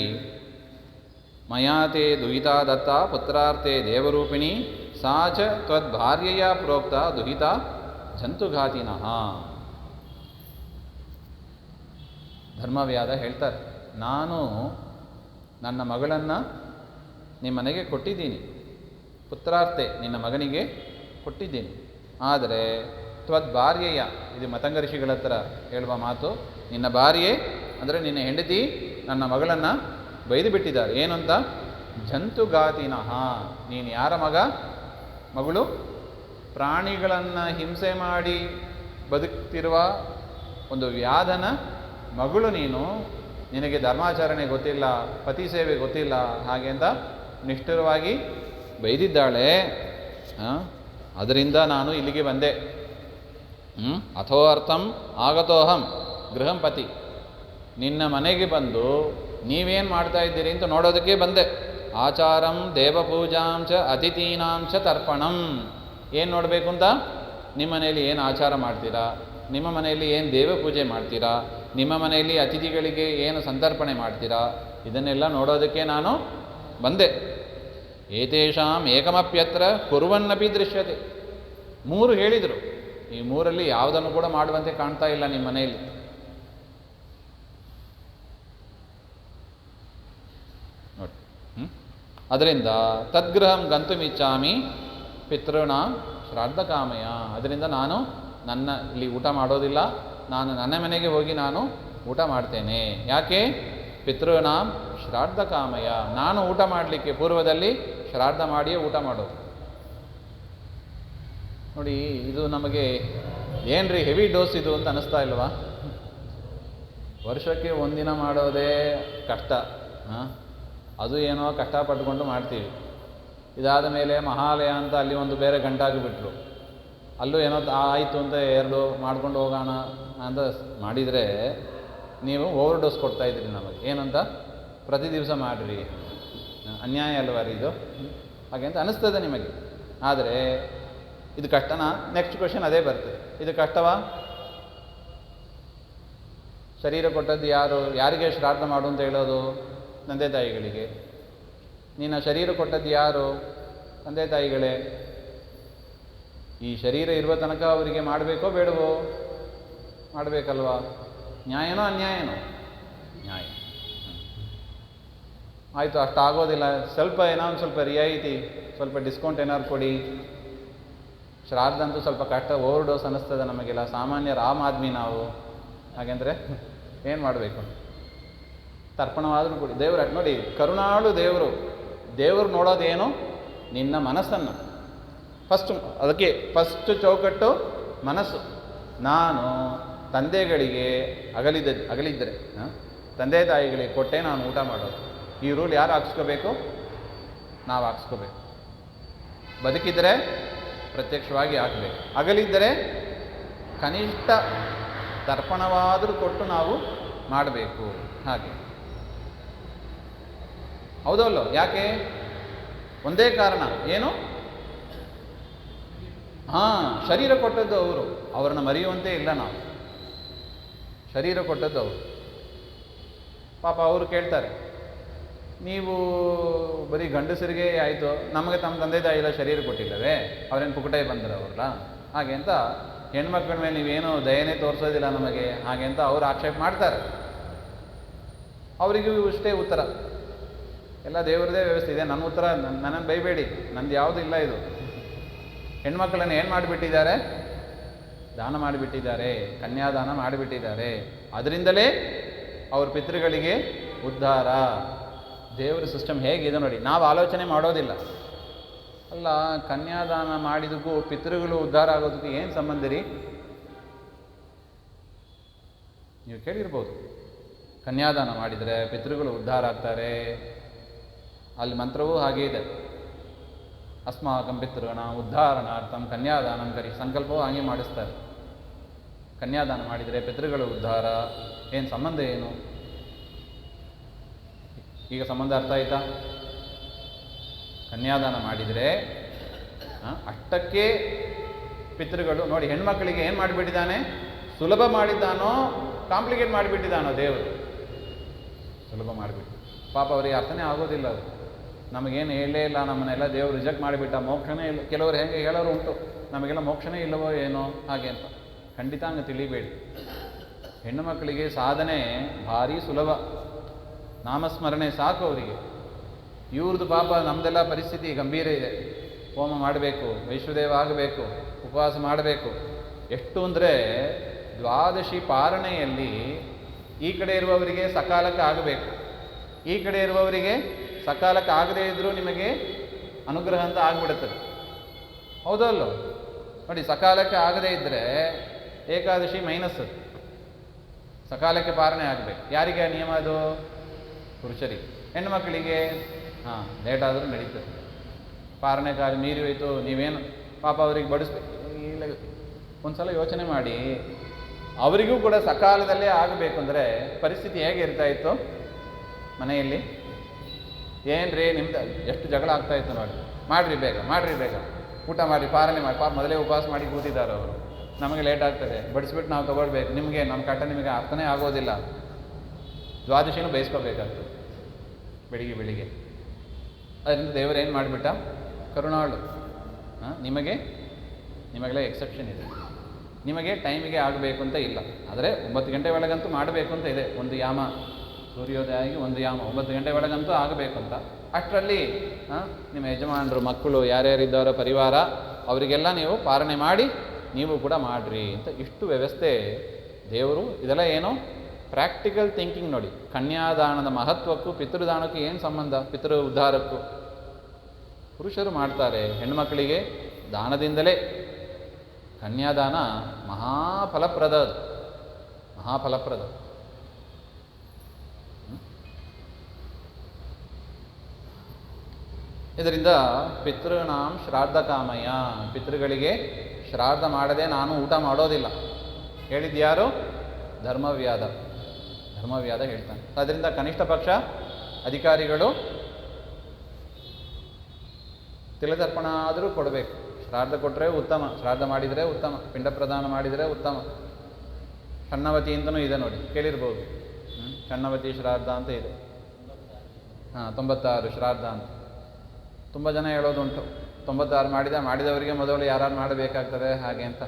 ಮಯಾತೆ ದುಹಿತಾ ದತ್ತ ಪುತ್ರಾರ್ಥೆ ದೇವರೂಪಿಣಿ ಸಾ ಚ ತ್ವದ್ಭಾರ್ಯೆಯ ಪ್ರೋಕ್ತ ದುಹಿತ ಜಂತುಘಾತಿನಃ. ಧರ್ಮವ್ಯಾದ ಹೇಳ್ತಾರೆ, ನಾನು ನನ್ನ ಮಗಳನ್ನು ನಿಮ್ಮನೆಗೆ ಕೊಟ್ಟಿದ್ದೀನಿ, ಪುತ್ರಾರ್ಥೆ ನಿನ್ನ ಮಗನಿಗೆ ಕೊಟ್ಟಿದ್ದೀನಿ. ಆದರೆ ತ್ವದ್ಭಾರ್ಯೆಯ, ಇದು ಮತಂಗ ಋಷಿಗಳ ಹತ್ರ ಹೇಳುವ ಮಾತು, ನಿನ್ನ ಭಾರ್ಯೆ ಅಂದರೆ ನಿನ್ನ ಹೆಂಡತಿ ನನ್ನ ಮಗಳನ್ನು ಬೈದು ಬಿಟ್ಟಿದ್ದಾರೆ. ಏನು ಅಂತ? ಜಂತುಘಾತಿನಃ. ನೀನು ಯಾರ ಮಗಳು? ಪ್ರಾಣಿಗಳನ್ನು ಹಿಂಸೆ ಮಾಡಿ ಬದುಕ್ತಿರುವ ಒಂದು ವ್ಯಾಧನ ಮಗಳು ನೀನು. ನಿನಗೆ ಧರ್ಮಾಚರಣೆ ಗೊತ್ತಿಲ್ಲ, ಪತಿ ಸೇವೆ ಗೊತ್ತಿಲ್ಲ, ಹಾಗೆ ಅಂತ ನಿಷ್ಠುರವಾಗಿ ಬೈದಿದ್ದಾಳೆ. ಅದರಿಂದ ನಾನು ಇಲ್ಲಿಗೆ ಬಂದೆ. ಅಥೋ ಅರ್ಥಂ ಆಗತೋಹಂ ಗೃಹಂ ಪತಿ. ನಿನ್ನ ಮನೆಗೆ ಬಂದು ನೀವೇನು ಮಾಡ್ತಾ ಇದ್ದೀರಿ ಅಂತ ನೋಡೋದಕ್ಕೆ ಬಂದೆ. ಆಚಾರಂ ದೇವಪೂಜಾಂಚ ಅತಿಥೀನಾಂಚ ತರ್ಪಣಂ. ಏನು ನೋಡಬೇಕು ಅಂತ? ನಿಮ್ಮ ಮನೆಯಲ್ಲಿ ಏನು ಆಚಾರ ಮಾಡ್ತೀರಾ, ನಿಮ್ಮ ಮನೆಯಲ್ಲಿ ಏನು ದೇವಪೂಜೆ ಮಾಡ್ತೀರಾ, ನಿಮ್ಮ ಮನೆಯಲ್ಲಿ ಅತಿಥಿಗಳಿಗೆ ಏನು ಸಂತರ್ಪಣೆ ಮಾಡ್ತೀರಾ, ಇದನ್ನೆಲ್ಲ ನೋಡೋದಕ್ಕೆ ನಾನು ಬಂದೆ. ಏತೇಷಾಂ ಏಕಮಪ್ಯತ್ರ ಕುರ್ವನ್ನಪಿ ದೃಶ್ಯತೆ. 3 ಹೇಳಿದರು. ಈ 3ರಲ್ಲಿ ಯಾವುದನ್ನು ಕೂಡ ಮಾಡುವಂತೆ ಕಾಣ್ತಾ ಇಲ್ಲ ನಿಮ್ಮ ಮನೆಯಲ್ಲಿ. ನೋಡಿ, ಅದರಿಂದ ತದ್ಗೃಹಂ ಗಂತುಮಿಚ್ಛಾಮಿ ಪಿತೃಣ ಶ್ರಾದ್ದ ಕಾಮಯ. ಅದರಿಂದ ನಾನು ಇಲ್ಲಿ ಊಟ ಮಾಡೋದಿಲ್ಲ, ನಾನು ನನ್ನ ಮನೆಗೆ ಹೋಗಿ ನಾನು ಊಟ ಮಾಡ್ತೇನೆ. ಯಾಕೆ? ಪಿತೃನಾಂ ಶ್ರಾದ್ದ ಕಾಮಯ. ನಾನು ಊಟ ಮಾಡಲಿಕ್ಕೆ ಪೂರ್ವದಲ್ಲಿ ಶ್ರಾದ್ದ ಮಾಡಿಯೇ ಊಟ ಮಾಡೋದು. ನೋಡಿ, ಇದು ನಮಗೆ ಏನ್ರಿ ಹೆವಿ ಡೋಸ್ ಇದು ಅಂತ ಅನ್ನಿಸ್ತಾ ಇಲ್ವಾ? ವರ್ಷಕ್ಕೆ ಒಂದಿನ ಮಾಡೋದೇ ಕಷ್ಟ. ಅದು ಏನೋ ಕಷ್ಟಪಟ್ಕೊಂಡು ಮಾಡ್ತೀವಿ. ಇದಾದ ಮೇಲೆ ಮಹಾಲಯ ಅಂತ ಅಲ್ಲಿ ಒಂದು ಬೇರೆ ಗಂಟಾಗಿಬಿಟ್ರು, ಅಲ್ಲೂ ಏನೋ ಆಯಿತು ಅಂತ 2 ಮಾಡ್ಕೊಂಡು ಹೋಗೋಣ ಅಂತ ಮಾಡಿದರೆ ನೀವು ಓವರ್ ಡೋಸ್ ಕೊಡ್ತಾಯಿದ್ರಿ ನಮಗೆ. ಏನಂತ? ಪ್ರತಿ ದಿವಸ ಮಾಡಿರಿ, ಅನ್ಯಾಯ ಅಲ್ವಾ ರೀ ಇದು? ಹಾಗೆ ಅಂತ ಅನ್ನಿಸ್ತದೆ ನಿಮಗೆ. ಆದರೆ ಇದು ಕಷ್ಟನಾ? ನೆಕ್ಸ್ಟ್ ಕ್ವೆಶನ್ ಅದೇ ಬರ್ತದೆ. ಇದು ಕಷ್ಟವಾ? ಶರೀರ ಕೊಟ್ಟದ್ದು ಯಾರು? ಯಾರಿಗೆ ಶ್ರಾದ್ದ ಮಾಡು ಅಂತ ಹೇಳೋದು? ತಂದೆ ತಾಯಿಗಳಿಗೆ. ನಿನ್ನ ಶರೀರ ಕೊಟ್ಟದ್ದು ಯಾರು? ತಂದೆ ತಾಯಿಗಳೇ. ಈ ಶರೀರ ಇರುವ ತನಕ ಅವರಿಗೆ ಮಾಡಬೇಕೋ ಬೇಡವೋ? ಮಾಡಬೇಕಲ್ವಾ? ನ್ಯಾಯನೋ ಅನ್ಯಾಯನೋ? ನ್ಯಾಯ. ಆಯಿತು, ಅಷ್ಟಾಗೋದಿಲ್ಲ, ಸ್ವಲ್ಪ ಒಂದು ಸ್ವಲ್ಪ ರಿಯಾಯಿತಿ, ಸ್ವಲ್ಪ ಡಿಸ್ಕೌಂಟ್ ಏನಾದ್ರು ಕೊಡಿ. ಶ್ರಾದ್ದ ಅಂತೂ ಸ್ವಲ್ಪ ಕಷ್ಟ, ಓವರ್ ಡೋಸ್ ಅನ್ನಿಸ್ತದೆ ನಮಗೆಲ್ಲ. ಸಾಮಾನ್ಯ ಆಮ್ ಆದ್ಮಿ ನಾವು. ಹಾಗೆಂದರೆ ಏನು ಮಾಡಬೇಕು? ತರ್ಪಣವಾದರೂ ಕೊಡಿ. ದೇವರು ನೋಡಿ, ಕರುಣಾಳು ದೇವರು ನೋಡೋದೇನು? ನಿನ್ನ ಮನಸ್ಸನ್ನು. ಅದಕ್ಕೆ ಫಸ್ಟ್ ಚೌಕಟ್ಟು ಮನಸ್ಸು. ನಾನು ತಂದೆಗಳಿಗೆ ಅಗಲಿದ್ದರೆ ತಂದೆ ತಾಯಿಗಳಿಗೆ ಕೊಟ್ಟೆ ನಾನು ಊಟ ಮಾಡೋದು. ಈ ರೂಲ್ ಯಾರು ಹಾಕ್ಸ್ಕೋಬೇಕು? ನಾವು ಹಾಕ್ಸ್ಕೋಬೇಕು. ಬದುಕಿದರೆ ಪ್ರತ್ಯಕ್ಷವಾಗಿ ಹಾಕಬೇಕು, ಅಗಲಿದ್ದರೆ ಕನಿಷ್ಠ ತರ್ಪಣವಾದರೂ ಕೊಟ್ಟು ನಾವು ಮಾಡಬೇಕು. ಹಾಗೆ ಹೌದಲ್ಲೋ? ಯಾಕೆ? ಒಂದೇ ಕಾರಣ. ಏನು? ಶರೀರ ಕೊಟ್ಟದ್ದು ಅವರು, ಅವರನ್ನು ಮರೆಯುವಂತೆ ಇಲ್ಲ ನಾವು. ಶರೀರ ಕೊಟ್ಟದ್ದು ಅವರು. ಪಾಪ ಅವರು ಕೇಳ್ತಾರೆ, ನೀವು ಬರೀ ಗಂಡಸರಿಗೆ ಆಯಿತು, ನಮಗೆ ತಮ್ಮ ತಂದೆ ತಾಯಿ ಎಲ್ಲ ಶರೀರ ಕೊಟ್ಟಿಲ್ಲವೇ? ಅವರೇನು ಪುಕಟೆ ಬಂದರು ಅವ್ರಲ್ಲ? ಹಾಗೆ ಅಂತ ಹೆಣ್ಮಕ್ಳ ಮೇಲೆ ನೀವೇನೋ ದಯನೇ ತೋರಿಸೋದಿಲ್ಲ ನಮಗೆ, ಹಾಗೆ ಅಂತ ಅವರು ಆಕ್ಷೇಪ ಮಾಡ್ತಾರೆ. ಅವರಿಗೂ ಇಷ್ಟೇ ಉತ್ತರ. ಎಲ್ಲ ದೇವರದೇ ವ್ಯವಸ್ಥೆ ಇದೆ, ನನ್ನ ಉತ್ತರ ನನ್ನನ್ನು ಬೈಬೇಡಿ, ನಂದು ಯಾವುದೂ ಇಲ್ಲ. ಇದು ಹೆಣ್ಮಕ್ಳನ್ನು ಏನು ಮಾಡಿಬಿಟ್ಟಿದ್ದಾರೆ? ದಾನ ಮಾಡಿಬಿಟ್ಟಿದ್ದಾರೆ, ಕನ್ಯಾದಾನ ಮಾಡಿಬಿಟ್ಟಿದ್ದಾರೆ. ಅದರಿಂದಲೇ ಅವ್ರ ಪಿತೃಗಳಿಗೆ ಉದ್ಧಾರ. ದೇವರ ಸಿಸ್ಟಮ್ ಹೇಗಿದೆ ನೋಡಿ, ನಾವು ಆಲೋಚನೆ ಮಾಡೋದಿಲ್ಲ. ಅಲ್ಲ, ಕನ್ಯಾದಾನ ಮಾಡಿದಕ್ಕೂ ಪಿತೃಗಳು ಉದ್ಧಾರ ಆಗೋದಕ್ಕೂ ಏನು ಸಂಬಂಧ ರೀ? ನೀವು ಕೇಳಿರ್ಬೋದು, ಕನ್ಯಾದಾನ ಮಾಡಿದರೆ ಪಿತೃಗಳು ಉದ್ಧಾರ ಆಗ್ತಾರೆ. ಅಲ್ಲಿ ಮಂತ್ರವೂ ಹಾಗೆ ಇದೆ, ಅಸ್ಮಾಕಂ ಪಿತೃಗಣ ಉದ್ಧಾರಣಾರ್ಥಂ ಕನ್ಯಾದಾನಂ ಕರಿ. ಸಂಕಲ್ಪವೂ ಹಾಗೆ ಮಾಡಿಸ್ತಾರೆ. ಕನ್ಯಾದಾನ ಮಾಡಿದರೆ ಪಿತೃಗಳು ಉದ್ಧಾರ. ಏನು ಸಂಬಂಧ? ಏನು ಈಗ ಸಂಬಂಧ ಅರ್ಥ ಆಯ್ತಾ? ಕನ್ಯಾದಾನ ಮಾಡಿದರೆ ಅಷ್ಟಕ್ಕೆ ಪಿತೃಗಳು ನೋಡಿ. ಹೆಣ್ಮಕ್ಳಿಗೆ ಏನು ಮಾಡಿಬಿಟ್ಟಿದ್ದಾನೆ? ಸುಲಭ ಮಾಡಿದ್ದಾನೋ ಕಾಂಪ್ಲಿಕೇಟ್ ಮಾಡಿಬಿಟ್ಟಿದ್ದಾನೋ ದೇವರು? ಸುಲಭ ಮಾಡಿಬಿಟ್ಟು. ಪಾಪ ಅವರಿಗೆ ಅರ್ಥನೇ ಆಗೋದಿಲ್ಲ. ಅದು ನಮಗೇನು ಹೇಳೇ ಇಲ್ಲ, ನಮ್ಮನ್ನೆಲ್ಲ ದೇವರು ರಿಜೆಕ್ಟ್ ಮಾಡಿಬಿಟ್ಟ, ಮೋಕ್ಷನೇ ಇಲ್ಲ. ಕೆಲವರು ಹೆಂಗೆ ಹೇಳೋರು ಉಂಟು, ನಮಗೆಲ್ಲ ಮೋಕ್ಷನೇ ಇಲ್ಲವೋ ಏನೋ ಹಾಗೆ ಅಂತ. ಖಂಡಿತ ಹಂಗೆ ತಿಳಿಬೇಡಿ. ಹೆಣ್ಣು ಮಕ್ಕಳಿಗೆ ಸಾಧನೆ ಭಾರಿ ಸುಲಭ, ನಾಮಸ್ಮರಣೆ ಸಾಕು ಅವರಿಗೆ. ಇವ್ರದ್ದು ಪಾಪ ನಮ್ಮದೆಲ್ಲ ಪರಿಸ್ಥಿತಿ ಗಂಭೀರ ಇದೆ. ಹೋಮ ಮಾಡಬೇಕು, ವೈಶ್ವದೇವ ಆಗಬೇಕು, ಉಪವಾಸ ಮಾಡಬೇಕು. ಎಷ್ಟು ಅಂದರೆ ದ್ವಾದಶಿ ಪಾರಣೆಯಲ್ಲಿ ಈ ಕಡೆ ಇರುವವರಿಗೆ ಸಕಾಲಕ್ಕೆ ಆಗಬೇಕು, ಈ ಕಡೆ ಇರುವವರಿಗೆ ಸಕಾಲಕ್ಕೆ ಆಗದೇ ಇದ್ದರೂ ನಿಮಗೆ ಅನುಗ್ರಹ ಅಂತ ಆಗಿಬಿಡುತ್ತದೆ. ಹೌದಲ್ಲೋ? ನೋಡಿ, ಸಕಾಲಕ್ಕೆ ಆಗದೇ ಇದ್ದರೆ ಏಕಾದಶಿ ಮೈನಸ್. ಸಕಾಲಕ್ಕೆ ಪಾರಣೆ ಆಗಬೇಕು. ಯಾರಿಗೆ ನಿಯಮ ಅದು? ಪುರುಷರಿಗೆ. ಹೆಣ್ಣುಮಕ್ಕಳಿಗೆ ಲೇಟ್ ಆದರೂ ನಡೀತದೆ. ಪಾರಣೆ ಕಾಲ ಮೀರಿ ಹೋಯಿತು, ನೀವೇನು ಪಾಪ ಅವ್ರಿಗೆ ಬಡಿಸ್ಬೇಕು. ಇಲ್ಲ, ಒಂದು ಸಲ ಯೋಚನೆ ಮಾಡಿ, ಅವರಿಗೂ ಕೂಡ ಸಕಾಲದಲ್ಲೇ ಆಗಬೇಕು ಅಂದರೆ ಪರಿಸ್ಥಿತಿ ಹೇಗೆ ಇರ್ತಾಯಿತ್ತು ಮನೆಯಲ್ಲಿ? ಏನ್ರಿ ನಿಮ್ದು ಎಷ್ಟು ಜಗಳ ಆಗ್ತಾಯಿತ್ತು ನೋಡಿ. ಮಾಡಿರಿ ಬೇಗ, ಮಾಡಿರಿ ಬೇಗ, ಊಟ ಮಾಡಿ, ಪಾರಣೆ ಮಾಡಿ. ಮೊದಲೇ ಉಪವಾಸ ಮಾಡಿ ಕೂತಿದ್ದಾರೆ ಅವರು. ನಮಗೆ ಲೇಟ್ ಆಗ್ತದೆ, ಬಡಿಸ್ಬಿಟ್ಟು ನಾವು ತೊಗೊಳ್ಬೇಕು. ನಿಮಗೆ ನಮ್ಮ ಕಟ್ಟ ನಿಮಗೆ ಅರ್ಥನೇ ಆಗೋದಿಲ್ಲ. ದ್ವಾದಶಿನೂ ಬಯಸ್ಕೋಬೇಕಾಗ್ತದೆ ಬೆಳಿಗ್ಗೆ. ಅದರಿಂದ ದೇವರು ಏನು ಮಾಡಿಬಿಟ್ಟ? ಕರುಣಾಳು. ನಿಮಗೆಲ್ಲ ಎಕ್ಸೆಪ್ಷನ್ ಇದೆ. ನಿಮಗೆ ಟೈಮಿಗೆ ಆಗಬೇಕು ಅಂತ ಇಲ್ಲ, ಆದರೆ 9 ಗಂಟೆ ಒಳಗಂತೂ ಮಾಡಬೇಕು ಅಂತ ಇದೆ ಒಂದು ಯಾಮ. ಸೂರ್ಯೋದಯ ಆಗಿ ಒಂದು ಯಾಮ 9 ಗಂಟೆ ಒಳಗಂತೂ ಆಗಬೇಕಂತ. ಅಷ್ಟರಲ್ಲಿ ನಿಮ್ಮ ಯಜಮಾನರು, ಮಕ್ಕಳು ಯಾರ್ಯಾರಿದ್ದಾರೋ ಪರಿವಾರ ಅವರಿಗೆಲ್ಲ ನೀವು ಪಾಲನೆ ಮಾಡಿ ನೀವು ಕೂಡ ಮಾಡಿರಿ ಅಂತ ಇಷ್ಟು ವ್ಯವಸ್ಥೆ ದೇವರು. ಇದೆಲ್ಲ ಏನು ಪ್ರಾಕ್ಟಿಕಲ್ ಥಿಂಕಿಂಗ್ ನೋಡಿ. ಕನ್ಯಾದಾನದ ಮಹತ್ವಕ್ಕೂ ಪಿತೃದಾನಕ್ಕೂ ಏನು ಸಂಬಂಧ? ಪಿತೃ ಉದ್ಧಾರಕ್ಕೂ ಪುರುಷರು ಮಾಡ್ತಾರೆ. ಹೆಣ್ಣುಮಕ್ಕಳಿಗೆ ದಾನದಿಂದಲೇ. ಕನ್ಯಾದಾನ ಮಹಾಫಲಪ್ರದ, ಅದು ಮಹಾಫಲಪ್ರದ. ಇದರಿಂದ ಪಿತೃನಾಂ ಶ್ರಾದ್ದ ಕಾಮಯ್ಯ, ಪಿತೃಗಳಿಗೆ ಶ್ರಾದ್ದ ಮಾಡದೆ ನಾನು ಊಟ ಮಾಡೋದಿಲ್ಲ ಹೇಳಿದ್ಯಾರು? ಧರ್ಮವ್ಯಾದ. ಧರ್ಮವ್ಯಾದ ಹೇಳ್ತಾನೆ. ಅದರಿಂದ ಕನಿಷ್ಠ ಪಕ್ಷ ಅಧಿಕಾರಿಗಳು ತಿಲತರ್ಪಣ ಆದರೂ ಕೊಡಬೇಕು. ಶ್ರಾದ್ದ ಕೊಟ್ಟರೆ ಉತ್ತಮ, ಶ್ರಾದ್ದ ಮಾಡಿದರೆ ಉತ್ತಮ, ಪಿಂಡ ಪ್ರದಾನ ಮಾಡಿದರೆ ಉತ್ತಮ. ಷಣ್ಣವತಿ ಅಂತಲೂ ಇದೆ ನೋಡಿ, ಕೇಳಿರ್ಬೋದು. ಷಣ್ಣವತಿ ಶ್ರಾದ್ದ ಅಂತ ಇದೆ. 96 ಶ್ರಾದ್ದ ಅಂತ ತುಂಬ ಜನ ಹೇಳೋದುಂಟು. 96 ಮಾಡಿದವರಿಗೆ ಮೊದಲು ಯಾರು ಮಾಡಬೇಕಾಗ್ತದೆ ಹಾಗೆ ಅಂತ.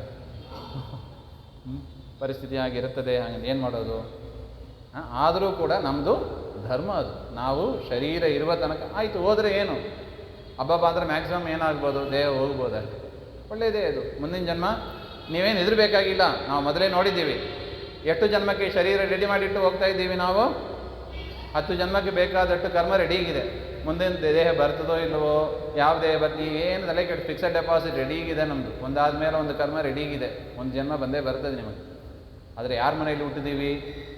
ಪರಿಸ್ಥಿತಿ ಆಗಿರುತ್ತದೆ, ಹಾಗೆ ಏನು ಮಾಡೋದು? ಆದರೂ ಕೂಡ ನಮ್ಮದು ಧರ್ಮ ಅದು. ನಾವು ಶರೀರ ಇರುವ ತನಕ ಆಯಿತು. ಹೋದರೆ ಏನು ಹಬ್ಬ ಅಂದರೆ ಮ್ಯಾಕ್ಸಿಮಮ್ ಏನಾಗ್ಬೋದು? ದೇಹ ಹೋಗ್ಬೋದು ಅಷ್ಟೇ. ಒಳ್ಳೆಯದೇ ಅದು. ಮುಂದಿನ ಜನ್ಮ ನೀವೇನು ಹೆದರಬೇಕಾಗಿಲ್ಲ. ನಾವು ಮೊದಲೇ ನೋಡಿದ್ದೀವಿ ಎಷ್ಟು ಜನ್ಮಕ್ಕೆ ಶರೀರ ರೆಡಿ ಮಾಡಿಟ್ಟು ಹೋಗ್ತಾ ಇದ್ದೀವಿ ನಾವು. 10 ಜನ್ಮಕ್ಕೆ ಬೇಕಾದಷ್ಟು ಕರ್ಮ ರೆಡಿಗಿದೆ. ಮುಂದಿನ ದೇಹ ಬರ್ತದೋ ಇಲ್ಲವೋ, ಯಾವ ದೇಹ ಬರ್ತೀವಿ ಏನು ತಲೆ ಕೆಟ್ಟು ಫಿಕ್ಸೆಡ್ ಡೆಪಾಸಿಟ್ ರೆಡಿಗಿದೆ ನಮ್ಮದು. ಒಂದಾದ ಮೇಲೆ ಒಂದು ಕರ್ಮ ರೆಡಿಗಿದೆ. ಒಂದು ಜನ್ಮ ಬಂದೇ ಬರ್ತದೆ ನಿಮಗೆ. ಆದರೆ ಯಾರ ಮನೆಯಲ್ಲಿ ಹುಟ್ಟಿದ್ದೀವಿ?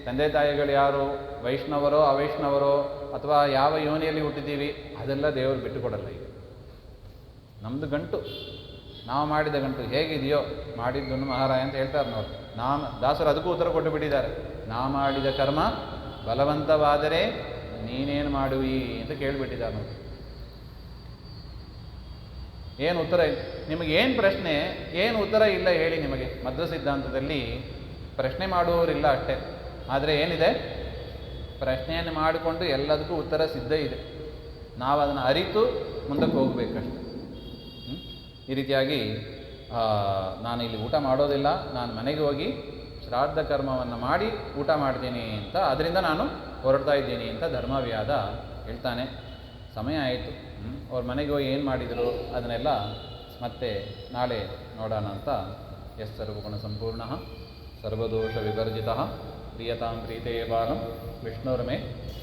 ತಂದೆ ತಾಯಿಗಳು ಯಾರು? ವೈಷ್ಣವರೋ ಅವೈಷ್ಣವರೋ ಅಥವಾ ಯಾವ ಯೋನಿಯಲ್ಲಿ ಹುಟ್ಟಿದ್ದೀವಿ ಅದೆಲ್ಲ ದೇವರು ಬಿಟ್ಟು ಕೊಡಲ್ಲ. ಈಗ ನಮ್ಮದು ಗಂಟು, ನಾವು ಮಾಡಿದ ಗಂಟು ಹೇಗಿದೆಯೋ ಮಾಡಿದ್ದನ್ನು ಮಹಾರಾಯ ಅಂತ ಹೇಳ್ತಾರೆ ನೋಡಿ. ದಾಸರು ಅದಕ್ಕೂ ಉತ್ತರ ಕೊಟ್ಟು ಬಿಟ್ಟಿದ್ದಾರೆ. ನಾ ಮಾಡಿದ ಕರ್ಮ ಬಲವಂತವಾದರೆ ನೀನೇನು ಮಾಡುವಿ ಅಂತ ಕೇಳಿಬಿಟ್ಟಿದ್ದಾರೆ ನೋಡಿ. ಏನು ಉತ್ತರ? ನಿಮಗೇನು ಪ್ರಶ್ನೆ, ಏನು ಉತ್ತರ ಇಲ್ಲ ಹೇಳಿ ನಿಮಗೆ? ಮಧ್ವ ಸಿದ್ಧಾಂತದಲ್ಲಿ ಪ್ರಶ್ನೆ ಮಾಡುವವರಿಲ್ಲ ಅಷ್ಟೇ. ಆದರೆ ಏನಿದೆ? ಪ್ರಶ್ನೆಯನ್ನು ಮಾಡಿಕೊಂಡು ಎಲ್ಲದಕ್ಕೂ ಉತ್ತರ ಸಿದ್ಧ ಇದೆ. ನಾವು ಅದನ್ನು ಅರಿತು ಮುಂದಕ್ಕೆ ಹೋಗಬೇಕಷ್ಟೆ. ಈ ರೀತಿಯಾಗಿ ನಾನು ಇಲ್ಲಿ ಊಟ ಮಾಡೋದಿಲ್ಲ, ನಾನು ಮನೆಗೆ ಹೋಗಿ ಶ್ರಾದ್ದ ಕರ್ಮವನ್ನು ಮಾಡಿ ಊಟ ಮಾಡ್ತೀನಿ ಅಂತ, ಅದರಿಂದ ನಾನು ಹೊರಡ್ತಾ ಇದ್ದೀನಿ ಅಂತ ಧರ್ಮವ್ಯಾದ ಹೇಳ್ತಾನೆ. ಸಮಯ ಆಯಿತು. ಅವ್ರ ಮನೆಗೆ ಹೋಗಿ ಏನು ಮಾಡಿದರು ಅದನ್ನೆಲ್ಲ ಮತ್ತೆ ನಾಳೆ ನೋಡೋಣ ಅಂತ. ಎಸ್ ಸರ್ವಗುಣ ಸಂಪೂರ್ಣ ಸರ್ವದೋಷ ವಿವರ್ಜಿತ ಪ್ರಿಯತಾಂ ಪ್ರೀತೇ ಬಾಲಂ ವಿಷ್ಣುರ್ಮೇ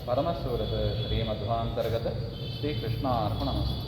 ಪರಮಸೂರತ್ ಶ್ರೀಮಧ್ವಾಂತರ್ಗತ ಶ್ರೀಕೃಷ್ಣಾರ್ಪಣಮಸ್ತು.